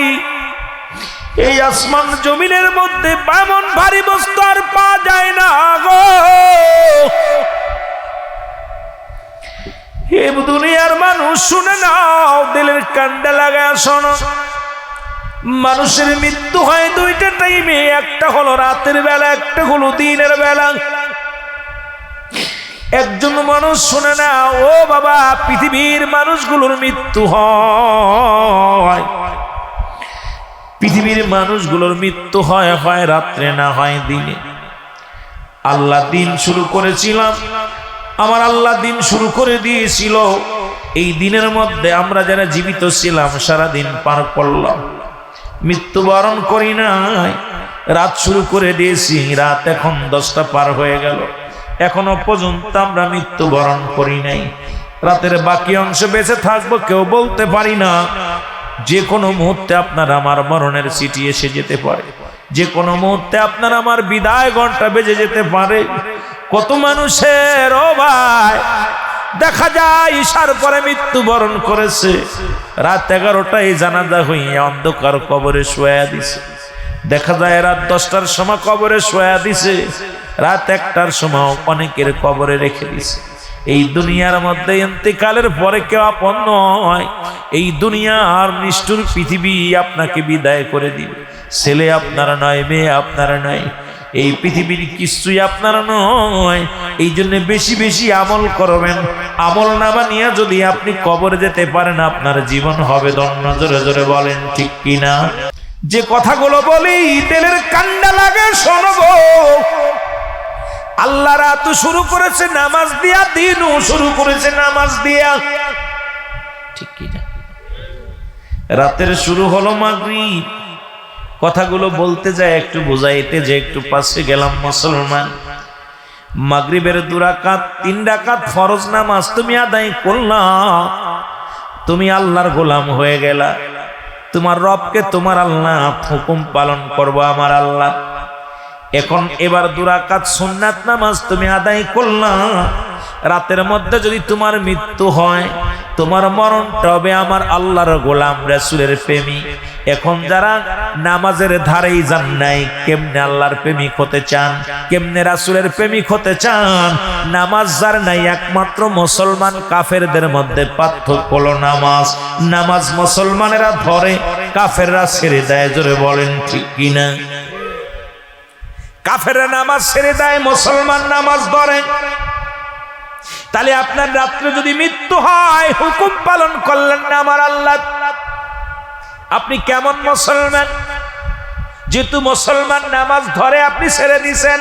এই আসমান জমিনের মধ্যে এমন ভারী বস্তু আর পাওয়া যায় না গো। এ দুনিয়ার মানুষ শুনে নাও, দিলের কান্দে লাগায় শোনো। মানুষের মৃত্যু হয় দুইটা টাইমে, একটা হলো রাতের বেলা, একটা হলো দিনের বেলা। একজন মানুষ শুনে না, ও বাবা, পৃথিবীর মানুষগুলোর মৃত্যু হয়, পৃথিবীর মানুষগুলোর মৃত্যু হয় হয় রাত্রে, না হয় দিনে। আল্লাহ দিন শুরু করেছিলাম, আমার আল্লাহ দিন শুরু করে দিয়েছিল। এই দিনের মধ্যে আমরা যারা জীবিত ছিলাম সারাদিন পার করলাম, মৃত্যুবরণ করি নাই। রাত শুরু করে দিয়েছি, রাত এখন 10টা পার হয়ে গেল, এখনো পর্যন্ত আমরা মৃত্যুবরণ করি নাই। রাতের বাকি অংশ বেঁচে থাকবো কেউ বলতে পারি না। যে কোনো মুহূর্তে আপনার আমার মরণের চিঠি এসে যেতে পারে, যে কোনো মুহূর্তে আপনার আমার বিদায় ঘন্টা বেজে যেতে পারে। কত মানুষের ও ভাই দেখা যায় ঈশার পরে মৃত্যুবরণ করেছে, রাত 11টায় জানাজা হইয়া অন্ধকার কবরে শোয়া দিছে। দেখা যায় রাত 10টার সময় কবরে শোয়া দিছে, রাত 1টার সময় অনেকের কবরে রেখে দিছে। এই দুনিয়ার মধ্যে ইন্তেকালের পরে কেউ আপন নয়। এই দুনিয়ার নিষ্ঠুর পৃথিবী আপনাকে বিদায় করে দিবে। ছেলে আপনারা নয়, মেয়ে আপনারা নয়, এই পৃথিবীর কিছুই আপনারা নয়। এই জন্য বেশি বেশি আমল করবেন। আমল নামা নিয়ে যদি আপনি কবরে যেতে পারেন, আপনার জীবন হবে ধন্য। জোরে জোরে বলেন ঠিক কিনা? যে কথাগুলো বলি তেলের কান্ডা লাগে শোনবো। আল্লাহ রাত শুরু করেছে নামাজ দিয়া, দিনও শুরু করেছে নামাজ দিয়া, ঠিক কিনা? রাতের শুরু হলো মাগরিব। কথাগুলো বলতে যায় একটু বোঝাইতে যে একটু পাশে গেলাম মুসলমান। মাগরিবের 2 রাকাত 3 রাকাত ফরজ নামাজ তুমি আদায় করলা, তুমি আল্লাহর গোলাম হয়ে গেলা। তোমার রবকে তোমার আল্লাহ হুকুম পালন করবো আমার আল্লাহ। এখন এবার 2 রাকাত সুন্নাত নামাজ তুমি আদায় করলা। রাতের মধ্যে যদি তোমার মৃত্যু হয়, তোমার মরণটা হবে আমার আল্লাহর গোলাম রাসূলের প্রেমিক। এখন যারা নামাজের ধারেই যান নাই, কেমনে আল্লাহর প্রেমিক হতে চান, কেমনে রাসূলের প্রেমিক হতে চান? নামাজ যার নাই, একমাত্র মুসলমান কাফেরদের মধ্যে পার্থক্য হলো নামাজ। নামাজ মুসলমানেরা ধরে, কাফেররা ছেড়ে দেয়। জোরে বলেন ঠিক কিনা? কাফেররা নামাজ ছেড়ে দেয়, মুসলমান নামাজ ধরে। তাহলে আপনার রাত্রে যদি মৃত্যু হয়, হুকুম পালন করলেন না আমার আল্লাহ, আপনি কেমন মুসলমান? যেহেতু মুসলমান নামাজ ধরে আপনি ছেড়ে দিয়েছেন,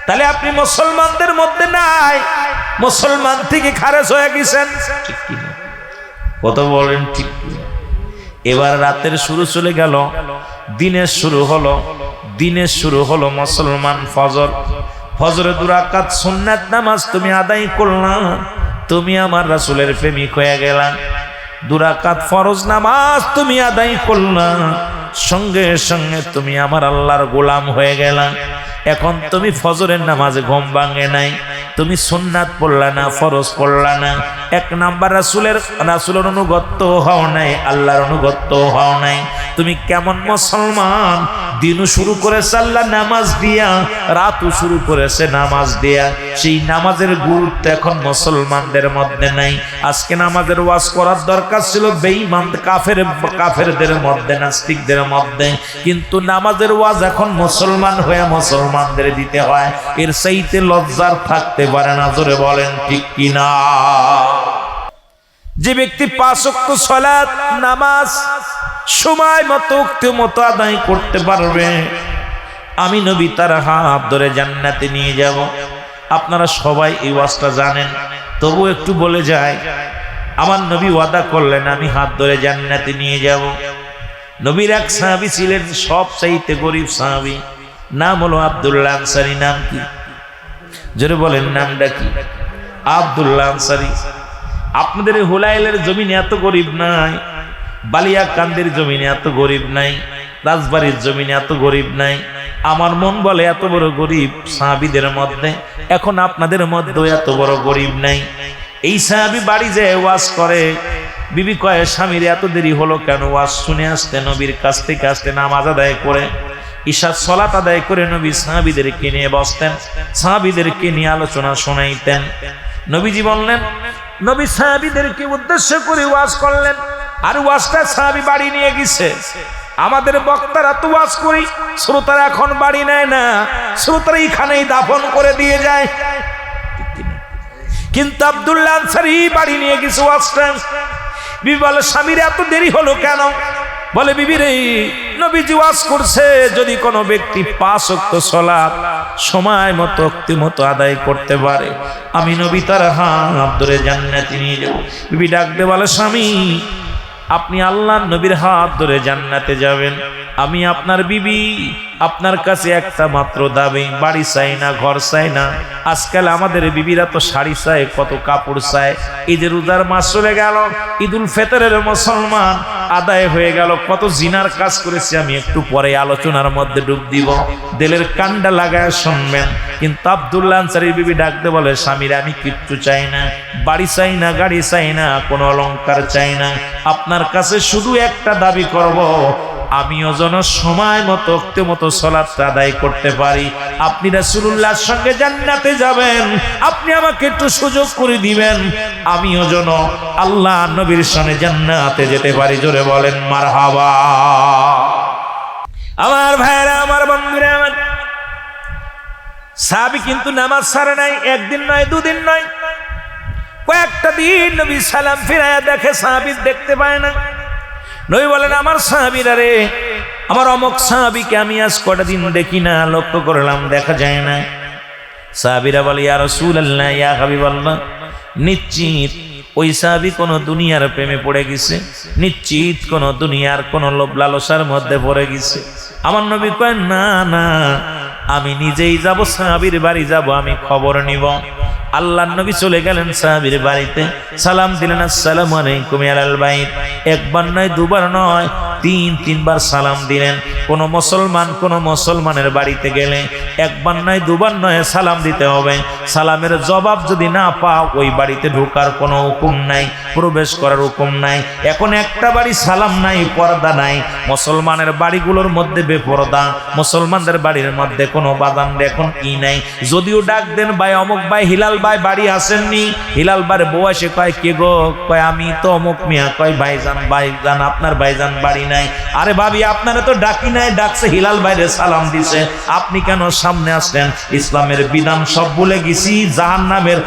তাহলে আপনি মুসলমানদের মধ্যে নাই, মুসলমান থেকে খারেজ হয়ে গেছেন। ঠিক কিনা? কত বলেন ঠিক কিনা? এবার রাতের শুরু চলে গেল, দিনের শুরু হলো। দিনের শুরু হলো মুসলমান ফজর। ফজরে 2 রাকাত সুন্নাত নামাজ তুমি আদায় করলা, তুমি আমার রাসূলের প্রেমিক হয়ে গেলা। 2 রাকাত ফরজ নামাজ তুমি আদায় করলা, সঙ্গে সঙ্গে তুমি আমার আল্লাহর গোলাম হয়ে গেলা। এখন তুমি ফজরের নামাজে ঘুম ভাঙে নাই, তুমি সুন্নাত পড়লা না, ফরজ পড়লা না। 1 নাম্বার রাসূলের অনুগত হও নাই, আল্লাহর অনুগত হও নাই। তুমি কেমন মুসলমান? দিনও শুরু করেছে আল্লাহ নামাজ দিয়া, রাতও শুরু করেছে নামাজ দিয়া। সেই নামাজের গুরুত্ব এখন মুসলমানদের মধ্যে নাই। আজকে নামাজের ওয়াজ করার দরকার ছিল বেঈমান কাফেরদের মধ্যে, নাস্তিকদের মধ্যে, কিন্তু নামাজের ওয়াজ এখন মুসলমান হয়ে মুসলমানদের দিতে হয়। এর চাইতে লজ্জার থাকতে পারে না, জোরে বলেন ঠিক কিনা? যে ব্যক্তি 5 ওয়াক্ত সালাত নামাজ সময় মতো মতো আদায় করতে পারবে, আমি নবী তার হাত ধরে জান্নাতে নিয়ে যাব। আপনারা সবাই এই ওয়াজটা জানেন, তবু একটু বলে যায়, আমার নবী ওয়াদা করলেন আমি হাত ধরে জান্নাতে নিয়ে যাব। নবীর এক সাহাবী ছিলেন সবচাইতে গরিব সাহাবী, নাম হলো আব্দুল্লাহ আনসারী। নাম কি? জোরে বলেন, নামটা কি? আব্দুল্লাহ আনসারী। আপনাদের হুলাইলের জমিনে এত গরিব নাই, বালিয়াকান্দির জমিনে এত গরিব নাই, রাজবাড়ির জমিনে এত গরিব নাই। আমার মন বলে এত বড় গরিব সাহাবীদের মধ্যে এখন আপনাদের মধ্যে এত বড় গরিব নাই। এই সাহাবী বাড়ি যায় ওয়াজ করে, বিবি কয় স্বামীর এত দেরি হলো কেন? ওয়াজ শুনে আসতে নবীর কাছ থেকে আসতে নামাজ আদায় করে, ইশার সালাত আদায় করে নবী সাহাবীদেরকে নিয়ে বসতেন, সাহাবীদেরকে নিয়ে আলোচনা শোনাইতেন। নবীজি বললেন, নবী সাহাবীদেরকে উদ্দেশ্য করে ওয়াজ করলেন, আর ওয়াজটা সাহাবী বাড়ি নিয়ে গেছে। আমাদের বক্তারা তো ওয়াজ করি, শ্রোতারা এখন বাড়ি নেয় না, শ্রোতারা এখানেই দাফন করে দিয়ে যায়। কিন্তু আব্দুল্লাহ আনসারী বাড়ি নিয়ে গেছে ওয়াজটা। বিবি বলে, স্বামীর এত দেরি হলো কেন? বলে, বিবি রে, নবীজি ওয়াজ করছে যদি কোনো ব্যক্তি 5 ওয়াক্ত সালাত সময় মতো ওক্তি মতো আদায় করতে পারে, আমি নবী তার হাত ধরে জান্নাতে নিয়ে যাব। বিবি ডাকতে বলে, স্বামী আপনি আল্লাহর নবীর হাত ধরে জান্নাতে যাবেন। আমি আপনার বিবি, আপনার কাছে একটা মাত্র দাবি, বাড়ি চাই না, ঘর চাই না। আজকাল আমাদের বিবিরা তো শাড়ি চায়, কত কাপড় চায়। ঈদের রোজার মাস চলে গেল, ঈদুল ফিতরের মুসলমান আদায় হয়ে গেল, কত জিনার কাজ করেছে। আমি একটু পরে আলোচনার মধ্যে ডুব দিব, দিলের কান্ডা লাগায় শুনবেন। কিন্তু আব্দুল্লাহ আনসারীর বিবি ডাকতে বলে, স্বামীরা আমি কিচ্ছু চাই না, বাড়ি চাই না, গাড়ি চাই না, কোনো অলংকার চাই না। আপনার কাছে শুধু একটা দাবি করব, আমিও যেন সময় মতো ওক্ত মতো সালাত আদায় করতে পারি। আপনি রাসূলুল্লাহর সঙ্গে জান্নাতে যাবেন, আপনি আমাকে একটু সুযোগ করে দিবেন, আমিও যেন আল্লাহ নবীর সঙ্গে জান্নাতে যেতে পারি। জোরে বলেন মারহাবা। আমার ভাইরা, আমার বন্ধুরা, আমার সাহাবী কিন্তু নামাজ ছাড়ে নাই। একদিন নয়, দুদিন নয়, কয়েকটা দিন নবী সালাম ফিরায়া দেখে, সাহাবী দেখতে পায় না। নবী বলেন, আমার সাহাবীরা রে, আমার অমুক সাহাবীকে আমি আজ কটা দিন দেখি না, লক্ষ্য করলাম দেখা যায় না। সাহাবীরা বলে, ইয়া রাসূলুল্লাহ, ইয়া হাবিবাল্লাহ, নিশ্চিত ওই সাহাবী কোন দুনিয়ার প্রেমে পড়ে গেছে, নিশ্চিত কোন দুনিয়ার কোন লোভ লালসার মধ্যে পড়ে গেছে। আমার নবী কয়, না না, আমি নিজেই যাব, সাহাবীর বাড়ি যাব, আমি খবর নিব। আল্লাহর নবী চলে গেলেন সাহাবীর বাড়িতে, সালাম দিলেন, আসসালামু আলাইকুম ইয়া আহলাল বাইত। একবার নয়, দুবার নয়, 3-3বার সালাম দিলেন। কোন মুসলমানের বাড়িতে গেলে একবার নয়, দুবার নয়, সালাম দিতে হবে। সালামের জবাব যদি না পাও, ওই বাড়িতে ঢোকার কোনো হুকুম নাই, প্রবেশ করার হুকুম নাই। এখন একটা বাড়ি সালাম নাই, পর্দা নাই। মুসলমানের বাড়িগুলোর মধ্যে বেপরদা, মুসলমানদের বাড়ির মধ্যে কোনো বাদান এখন কি নাই। যদিও ডাক দেন, ভাই অমুক ভাই, হিলাল ভাই বাড়ি আসেননি? হিলাল ভাইয়ের বউ এসে কয়, কে গো? কয়, আমি তো অমুক মিয়া। কয়, ভাইজান আপনার ভাইজান বাড়ি নাই। আরে ভাবি, আপনারা তো ডাকি নাই, ডাকছে হিলাল ভাইরে সালাম দিছে, আপনি কেন সামনে আসলেন? ইসলামের বিধান সব ভুলে গেছি, জাহান্নামের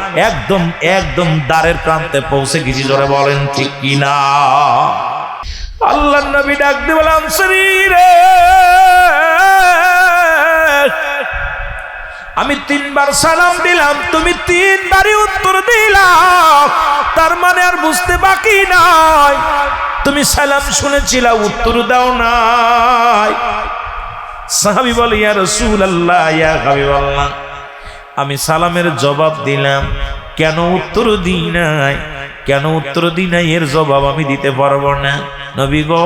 একদম দ্বারের প্রান্তে পৌঁছে গেছি। জোরে বলেন ঠিক কিনা? আল্লাহর নবী ডাক দিয়ে বলে, আনসারী রে, আমি 3বার সালাম দিলাম, তুমি 3বারই উত্তর দিলাম, তার মানে আর বুঝতে বাকি নাই, তুমি সালাম শুনেছিলা, উত্তর দাও নাই। সাহাবী বলে, ইয়া রাসূলুল্লাহ, ইয়া হাবিবাল্লাহ, আমি সালামের জবাব দিলাম, কেন উত্তর দিই নাই? কেন উত্তর দিই নাই এর জবাব আমি দিতে পারবো না। নবী গো,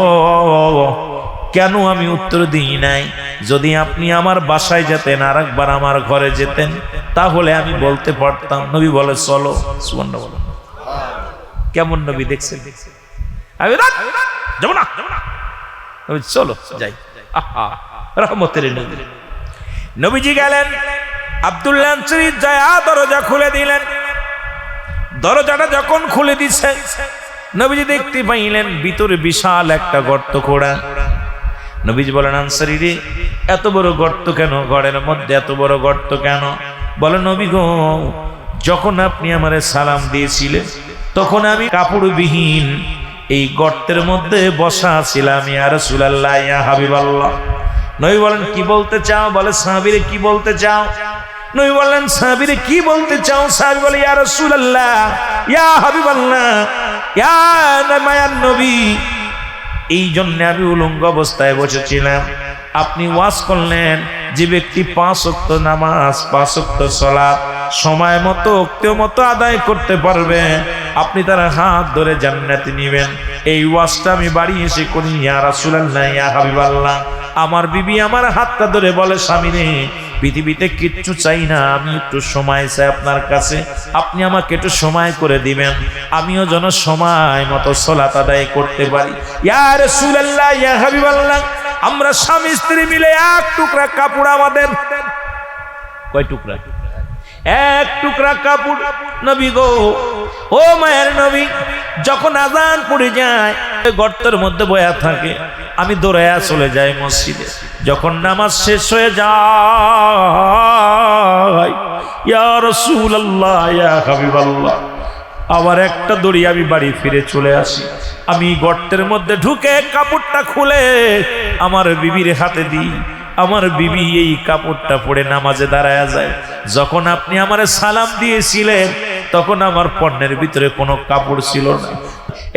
কেন আমি উত্তর দিই নাই? যদি আপনি আমার বাসায় যেতেন আর একবার আমার ঘরে যেতেন তাহলে আমি বলতে পারতাম। নবী বলে চলো। সুবহানাল্লাহ বলেন। কেমন নবী দেখছেন? আমি যাবো না, চলো যাই। আহা, রহমতের নবী। নবীজি গেলেন, আব্দুল্লাহ আনসারী যায় দরজা খুলে দিলেন। দরজাটা যখন খুলে দিচ্ছে নবীজি দেখতে পাইলেন ভিতরে বিশাল একটা গর্ত খোঁড়া। নবীজি বলেন, আনসারী রে, এত বড় গর্ত কেন? ঘরের মধ্যে এত বড় গর্ত কেন? বলে, নবী গো, যখন আপনি আমারে সালাম দিয়েছিলেন তখন আমি কাপড়বিহীন এই গর্তের মধ্যে বসা ছিলাম। ইয়া রাসূলুল্লাহ, ইয়া হাবিবাল্লাহ। নবী বলেন, কি বলতে চাও? বলে, সাহাবীরে কি বলতে চাও? নবী বললেন, সাহাবীরে কি বলতে চাও? সাহাবী বলে, ইয়া রাসূলুল্লাহ, ইয়া হাবিবাল্লাহ, ইয়া মায়ার নবী, এই জন্য আমি উলঙ্গ অবস্থায় বসেছিলাম। আপনি ওয়াজ করলেন যে ব্যক্তি 5 ওয়াক্ত নামাজ, 5 ওয়াক্ত সালাত সময় মতো ওক্ত মতো আদায় করতে পারবে, আপনি তার হাত ধরে জান্নাতে নেবেন। এই ওয়াজটা আমি বাড়ি এসে করি। ইয়া রাসূলুল্লাহ, ইয়া হাবিবাল্লাহ। আমার বিবি আমার হাতটা ধরে বলে, স্বামী রে, পৃথিবীতে কিচ্ছু চাই না, আমি একটু সময় চাই আপনার কাছে, আপনি আমাকে একটু সময় করে দিবেন, আমিও যেন সময় মতো সালাত আদায় করতে পারি। ইয়া রাসূলুল্লাহ, ইয়া হাবিবাল্লাহ, আমরা স্বামী স্ত্রী মিলে এক টুকরা কাপড়, আমাদের কয় টুকরা? এক টুকরা কাপড়। নবী গো, ও মায়ের নবী, যখন আযান পড়ে যায় গর্তের মধ্যে বয়া থাকে, আমি দৌড়াইয়া চলে যাই মসজিদে। যখন নামাজ শেষ হয়ে যায়, ইয়া রাসূলুল্লাহ, ইয়া হাবিবাল্লাহ, আবার একটা দড়ি আমি বাড়ি ফিরে চলে আসি। আমি গর্তের মধ্যে ঢুকে কাপড়টা খুলে আমার বিবির হাতে দিই। আমার বিবি এই কাপড়টা পরে নামাজে দাঁড়ায় যায়। যখন আপনি আমারে সালাম দিয়েছিলেন তখন আমার পণ্যের ভিতরে কোনো কাপড় ছিল না,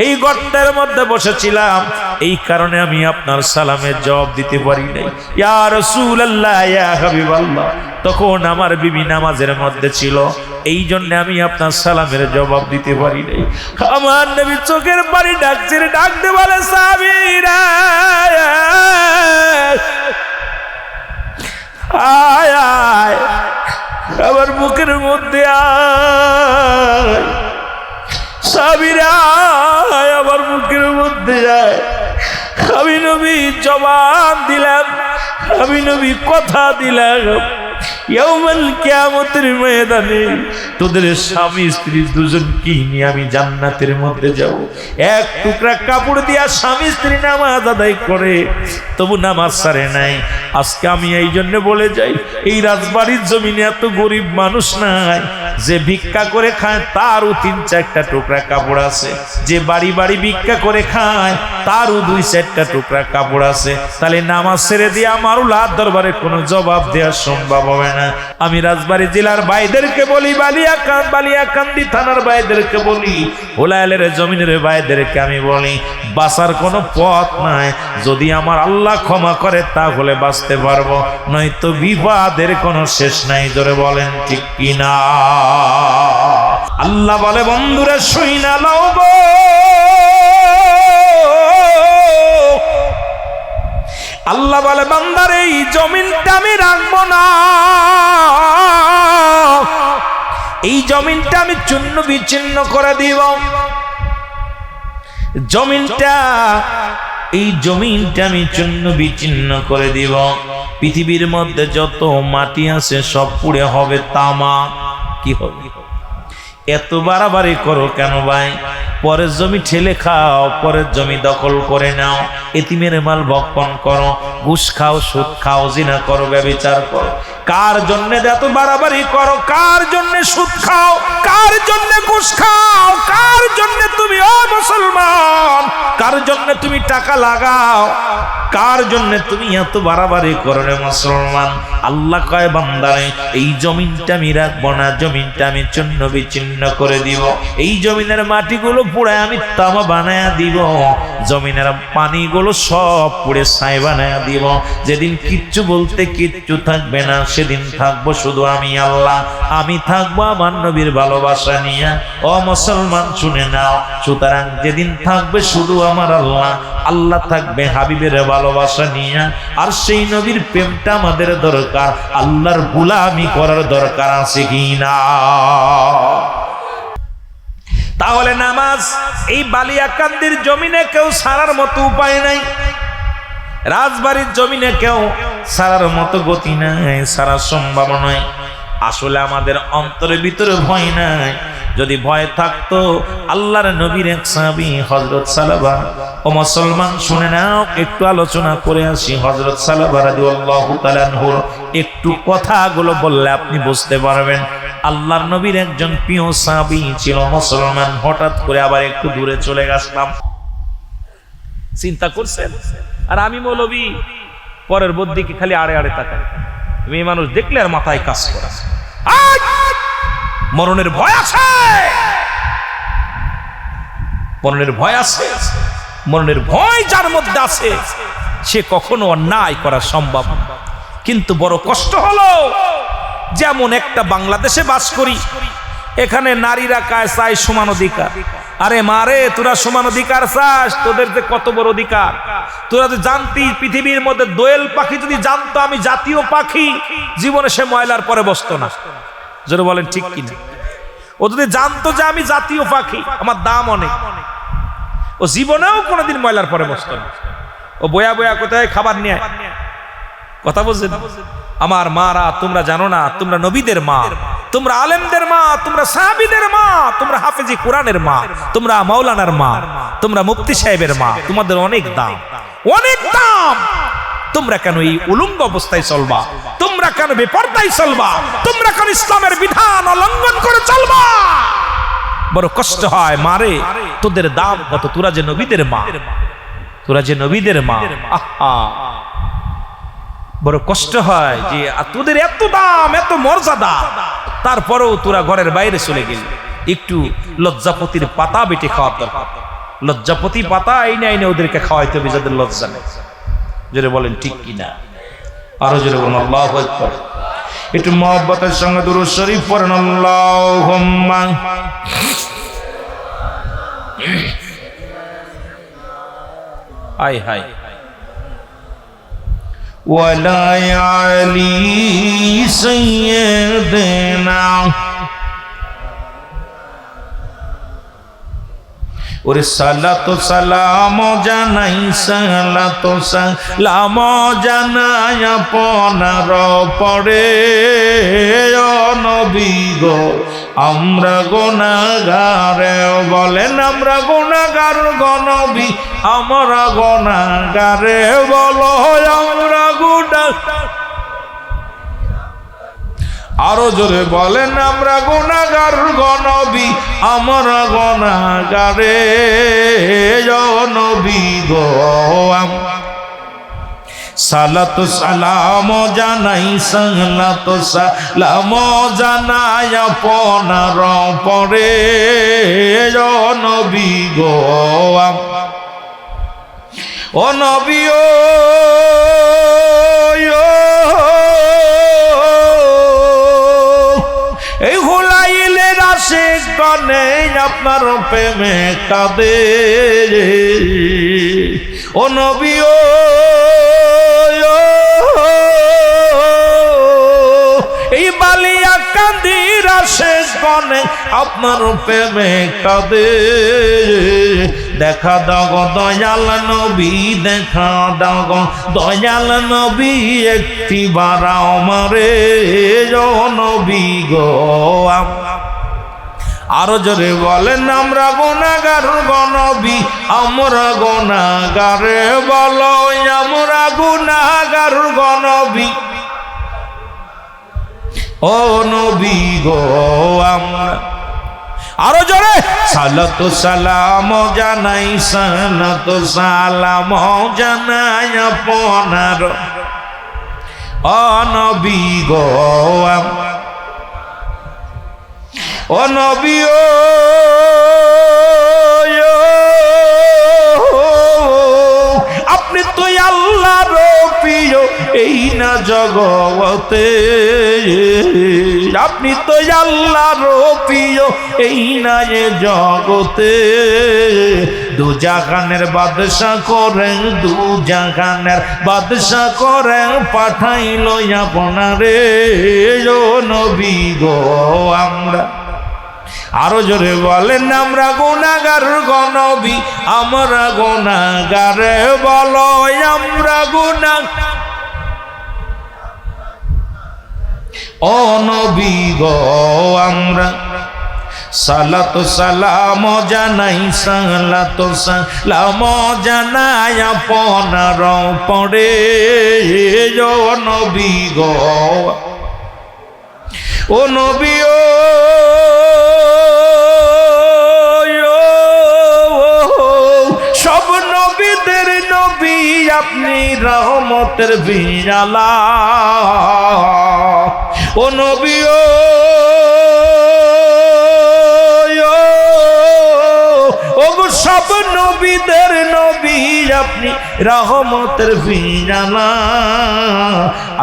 এই গর্তের মধ্যে বসেছিলাম, এই কারণে আমি আপনার সালামের জবাব দিতে পারি নাই। ইয়া রাসূলুল্লাহ, ইয়া হাবিবাল্লাহ, তখন আমার বিবি নামাজের মধ্যে ছিল, এই জন্য আমি আপনার সালামের জবাব দিতে পারি নাই। আমার নবী চোখের পানি ডাকছে, ডাকতে বলে, সাহাবীরা আয় আয়, আমার মুখের মধ্যে আয়, সাহাবীরা আয়, আমার মুখের মধ্যে আয়। আমি নবী জবান দিলাম, আমি নবী কথা দিলাম, ইয়াউমুল কিয়ামতের ময়দানে তোদের স্বামী স্ত্রী দুজনকে নিয়ে আমি জান্নাতের মধ্যে যাব। এক টুকরা কাপড় দিয়া স্বামী স্ত্রী নামাজ আদায় করে, তবু নামাজ ছাড়ে নাই। আজকে আমি এই জন্য বলে যাই, এই রাজবাড়ির জমিনে এত গরিব মানুষ নাই যে ভিক্ষা করে খায়, তারও 3-4টা টুকরা কাপড় আছে। যে বাড়ি বাড়ি ভিক্ষা করে খায় তারও 2-4টা টুকরা কাপড় আছে। তাহলে নামাজ ছেড়ে দিয়ে আমার আল্লাহর দরবারে কোনো জবাব দেওয়া সম্ভব হবে না। আমি রাজবাড়ী জেলার ভাইদেরকে বলি, বালিয়াকান্দি থানার ভাইদেরকে বলি, হোলাইলের জমিনের ভাইদেরকে আমি বলি, বাঁচার কোনো পথ নাই। যদি আমার আল্লাহ ক্ষমা করে তাহলে বাঁচতে পারবো, নয়তো বিপদের কোনো শেষ নাই। জোরে বলেন ঠিক কিনা? আল্লাহ বলে, বন্ধুরা শুইনা লও গো, আল্লাহ বলে, বান্দার এই জমিনটা আমি রাখবো না, এই জমিনটা আমি চূর্ণ বিচ্ছিন্ন করে দিব। এই জমিনটা আমি চূর্ণ বিচ্ছিন্ন করে দিব। পৃথিবীর মধ্যে যত মাটি আছে সব পুড়ে হবে তামা। কি হবে? এত বাড়াবাড়ি করো কেন ভাই? পরের জমি ঠেলে খাও, পরের জমি দখল করে নাও, এতিমের মাল ভক্ষণ করো, ঘুষ খাও, সুদ খাও, জিনা করো, ব্যভিচার করো। কার জন্য এত বাড়াবাড়ি করো? কার জন্য সুদ খাও? কার জন্য ঘুষ খাও? কার জন্য তুমি, ও মুসলমান, কার জন্য তুমি টাকা লাগাও? কার জন্য তুমি এত বাড়াবাড়ি করো রে মুসলমান? আল্লাহ কয়, বান্দারে এই জমিনটা আমি রাখবো না, জমিনটা আমি চূর্ণ বিচ্ছিন্ন করে দিব। এই জমিনের মাটিগুলো পুড়ে আমি তামা বানায়া দিব, জমিনের পানিগুলো সব পুড়ে ছাই বানায়া দিব। যেদিন কিচ্ছু বলতে কিচ্ছু থাকবে না, সেদিন থাকবো শুধু আমি আল্লাহ। আমি থাকবো আমার নবীর ভালোবাসা নিয়ে। ও মুসলমান শুনে নাও, সুতরাং যেদিন থাকবে শুধু আমার আল্লাহ, আল্লাহ থাকবে হাবিবের ভালোবাসা নিয়ে। আর সেই নবীর প্রেমটা আমাদের দরকার, আল্লাহর গোলামি করার দরকার আছে কি না? তাহলে নামাজ এই বালিয়াকান্দির জমিনে কেউ ছাড়ার মতো উপায় নাই, রাজবাড়ির জমিনে কেউ ছাড়ার মতো গতি নাই, ছাড়ার সম্ভব নয়। আসলে আমাদের অন্তরের ভিতরে ভয় নাই। যদি ভয় থাকতো আল্লাহর নবীর এক সাহাবী হযরত সালাবা, ও মুসলমান শুনে নাও, একটু আলোচনা করে আসি। হযরত সালাবা রাদিয়াল্লাহু তাআলা আনহুর একটু কথাগুলো বললে আপনি বুঝতে পারবেন। আল্লাহর নবীর একজন প্রিয় সাহাবী ছিল মুসলমান, হঠাৎ করে আবার একটু দূরে চলে গেলাম। চিন্তা করছেন? আর আমি মৌলবী পরের বদিকে খালি আড়ে আড়ে তাকাই। মেয়ে মানুষ দেখলে আর মাথায় কাজ করে, মরণের ভয় আছে, মরণের ভয় আছে। মরণের ভয় যার মধ্যে আছে সে কখনো অন্যায় করা সম্ভব না। কিন্তু বড় কষ্ট হলো, যেমন একটা বাংলাদেশে বাস করি, এখানে নারীরা চায় সমান অধিকার। আরে মারে, তোরা সমান অধিকার চাস? তোদের যে কত বড় অধিকার! তোরা যে জানতি পৃথিবীর মধ্যে দোয়েল পাখি যদি জানতো আমি জাতীয় পাখি, জীবনে সে ময়লার পরে বসতো না। যারা বলেন ঠিক কিনা? ও যদি জানতো যে আমি জাতীয় পাখি, আমার দাম অনেক, ও জীবনেও কোনোদিন ময়লার পরে বসতো না। ও বয়া বয়া কোথায় খাবার নিয়ে কথা বলছেন। আমার মারা, তোমরা জানো না, তোমরা নবীদের মা, তোমরা আলেমদের মা, তোমরা সাহাবীদের মা, তোমরা হাফেজি কোরআনের মা, তোমরা মাওলানার মা, তোমরা মুফতি সাহেবের মা। তোমাদের অনেক দাম, অনেক দাম। তোমরা কেন এই উলঙ্গ অবস্থায় চলবা? তোমরা কেন বেপরদায় চলবা? তোমরা কেন ইসলামের বিধান অলঙ্ঘন করে চলবা? বড় কষ্ট হয় মারে, তোদের দাম কত? তোরা যে নবীদের মা, তোরা যে নবীদের মা। আহা, বড় কষ্ট হয় যে তোদের এত দাম, এত মর্যাদা, তারপরেও তোরা ঘরের বাইরে চলে গেলি। একটু লজ্জাপতির পাতা বেটে খাওয়ার দরকার। লজ্জাপতি পাতা আইনে আইনে ওদেরকে খাওয়াইতে হবে যাদের লজ্জা নেই। জোরে বলেন ঠিক কিনা? আরো জোরে বলেন আল্লাহু আকবার। একটু মহব্বতের সঙ্গে দুরূদ শরীফ পড়েন। আল্লাহুম্মা হাই হাই ওয়ালা আলী সাইয়্যিদিনা। ওরে সালাতু সালাম জানাই, সালাতু সালাম জানাই আপনার পরে। ও নবী গো, আমরা গুনাহগার, বলেন আমরা গুনাহগার গো নবী, আমরা গুনাহগার, বলো আমরা গুনাহগার। আরো জোরে বলেন আমরা গুনাহগার গো নবী, আমরা গুনাহগার, ও নবী গো। সালাতু সালাম জানাই, সালাতু সালাম জানাই আপনার পরে। ও নবী গো, ও নবী, ও এই হুলাইলের আশিক গনে আপনার প্রেমে কাঁদে। ও নবী, ও এই বালিয়াকান্দির আশিক গনে আপনার প্রেমে কাঁদে। দেখা দাও গো দয়াল নবী, দেখা দাও গো দয়াল নবী, একটি বার আমারে ও নবী গো। আরো জোরে বলেন আমরা গুনাহগার গো নবী, আমরা গুনাহগার, বলো আমরা গুনাহগার গো নবী, ও নবী গো। আমরা আরো জোরে সালাতু সালাম জানাই, সালাতু সালাম জানাই আপনার ও নবী গো। ও নবী, ও আপনি তো আল্লাহর প্রিয় এই না জগতে, আপনি তো আল্লাহর প্রিয় এই না জগতে। দু জাহানের বাদশা করে, দু জাহানের বাদশা করে পাঠাইল আপনারে ও নবী গো। আমরা আরো জোরে বলেন, আমরা গুনাহগার গো নবী, আমরা গুনাহগার, বলো আমরা গুনাহগার ও নবী গো। আমরা সালাত সালাম জানাই, সালাত সালাম জানাই আপনার পরে ও নবী গো। ও নবী ও সব নবীদের নবী আপনি, রহমতের বিয়ালা ও নবী ও সব নবীদের নবী আপনি, রহমতের বিয়ালা।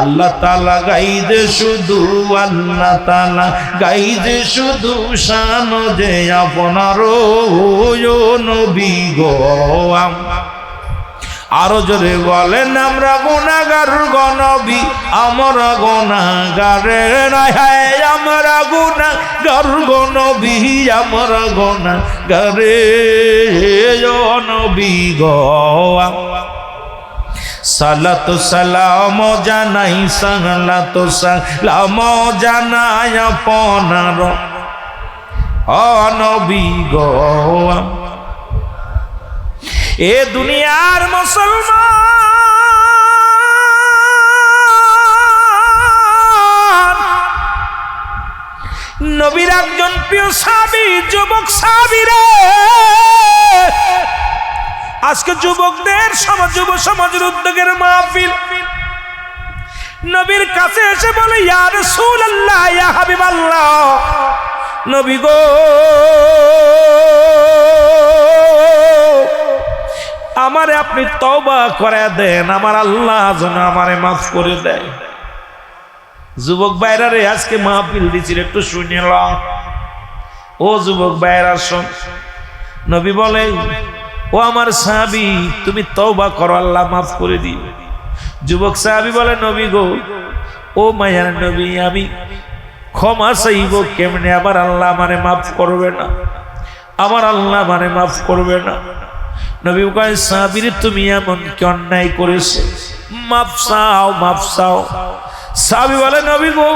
আল্লাহ তাআলা গাইদে শুধু, আল্লাহ তাআলা গাইদে শুধু শান যে আপনার ও নবী গো। আরো জোরে বলেন, আমরা গুনাহগার গো নবী, আমরা গুনাহগার, আমরা গুনাহগার গো নবী, আমরা গুনাহগার ও নবী গো। সালাত সালাম জানাই, সালাত সালাম জানাই আপনার ও নবী গো। এ দুনিয়ার মুসলমান, নবীর একজন প্রিয় সাহাবী, যুবক সাহাবী রে, আজকে যুবকদের সমাজ, যুব সমাজের উদ্যোগের মাহফিল, নবীর কাছে এসে বলে, ইয়া রাসূলুল্লাহ, ইয়া হাবিবাল্লাহ, নবী গো আমারে আপনি তওবা করে দেন, আমার আল্লাহ যেন আমারে মাফ করে দেয়। যুবক ভাইরা রে, আজকে মাহফিল দিছিল, একটু শুনে নাও। ও যুবক ভাইরা শোন, নবী বলে, ও আমার সাহাবী তুমি তওবা করো, আল্লাহ মাফ করে দিবে। যুবক সাহাবী বলে, নবী গো ও মায়ার নবী, আমি ক্ষমা চাইব কেমনে, আবার আল্লাহ আমারে মাফ করবে না, আমার আল্লাহ আমারে মাফ করবে না। নবী কয়, সাহাবীরে তুমি এমন কি অন্যায় করেছো, মাফ চাও, মাফ চাও। সাহাবী বলে, নবী গো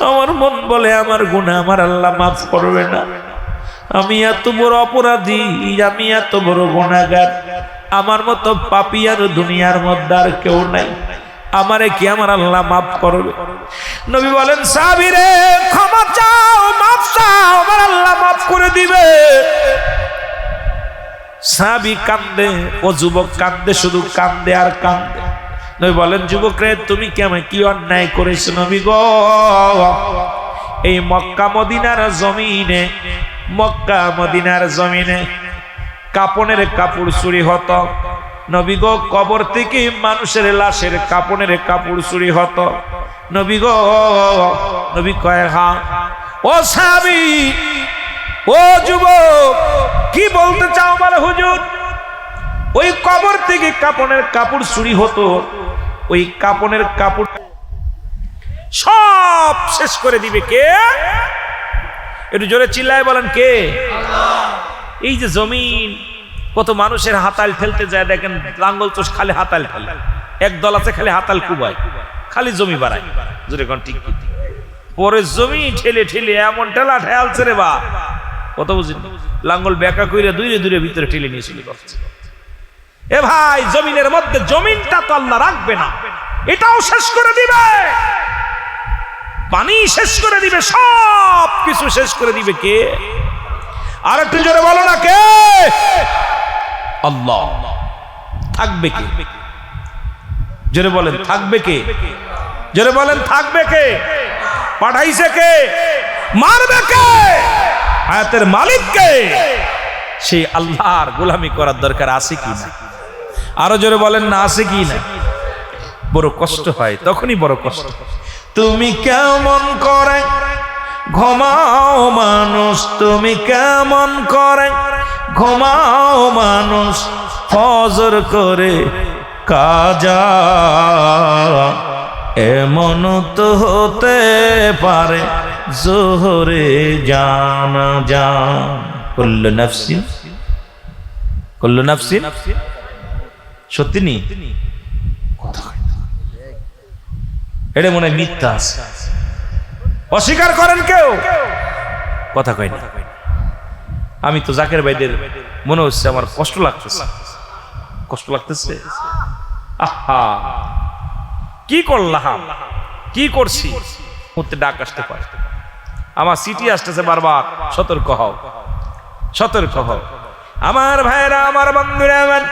আমার মন বলে আমার গুনাহ আমার আল্লাহ মাফ করবে না, আমি এত বড় অপরাধী, আমি এত বড় গুনাহগার, আমার মতো পাপী আর দুনিয়ার মধ্যে আর কেউ নাই, আমারে কি আমার আল্লাহ মাফ করবে? নবী বলেন, সাহাবীরে ক্ষমা চাও, মাফ চাও, আমার আল্লাহ মাফ করে দিবে। সাহাবী কান্দে, ও যুবক কান্দে, শুধু কান্দে আর কান্দে। নবী বলেন, যুবক রে তুমি কেমন কি অন্যায় করেছো নবী গো? এই মক্কা মদিনার জমিনে, মক্কা মদিনার জমিনে কাপনের কাপড় চুরি হতো নবী গো, কবর থেকে মানুষের লাশের কাপনের কাপড় চুরি হতো নবী গো। নবী কয়, হ্যাঁ। ও সাহাবী, ও যুবক, কি বলতে চাও বলে? হুজুর, ওই কবর থেকে কাপনের কাপড় চুরি হতো, ওই কাপনের কাপড় সব শেষ করে দিবে কে? একটু জোরে চিল্লায় বলেন, কে? এই যে জমিন, কত মানুষের হাতাল ফেলতে যায়, দেখেন লাঙ্গল চোষ খালি হাতাল ফেলে, একদল আছে খালি হাতাল কুবায়, খালি জমি বাড়ায়। জোরে কোন ঠিক? পরে জমি ঠেলে ঠেলে এমন ঠেলা ঠেলছে রে বা, কত বুঝিন, লাঙ্গল বেকা কইরা দূরে দূরে ভিতরে ঠেলে নিয়ে চলে যাচ্ছে। এ ভাই, জমিনের মধ্যে জমিনটা তো আল্লাহ রাখবে না, এটাও শেষ করে দিবে, পানি শেষ করে দিবে, সব কিছু শেষ করে দিবে কে? আর একটু জোরে বলো না, কে? আল্লাহ। থাকবে কে? জোরে বলেন, থাকবে কে? জোরে বলেন, থাকবে কে? পাঠাইছে কে? মারবে কে? হায়াতের মালিক কে? সেই আল্লাহর গোলামি করার দরকার আছে কি না? আরো জোরে বলেন না, আছে কি না? বড় কষ্ট হয়, তখনই বড় কষ্ট। তুমি কেমন করে ঘুমাও মানুষ, তুমি কেমন করে ঘুমাও মানুষ ফজর করে কাজা, এমন তো হতে পারে জোহরে জানাজা। কুল্লু নাফসিন কুল্লু নাফসিন, সত্যি নি? এটা মনে হয় মিথ্যা আছে, অস্বীকার করেন কেউ? কথা কয় না। আমি তো জাকের ভাইদের মনে হচ্ছে আমার কষ্ট লাগতেছে, কষ্ট লাগতেছে। আহা, কি করলাম, কি করছি? মুহূর্তে ডাক আসতে পারে, আমার সিটি আসতেছে বারবার, সতর্ক হও, সতর্ক হও। আমার ভাইরা, আমার বন্ধুরা, আমার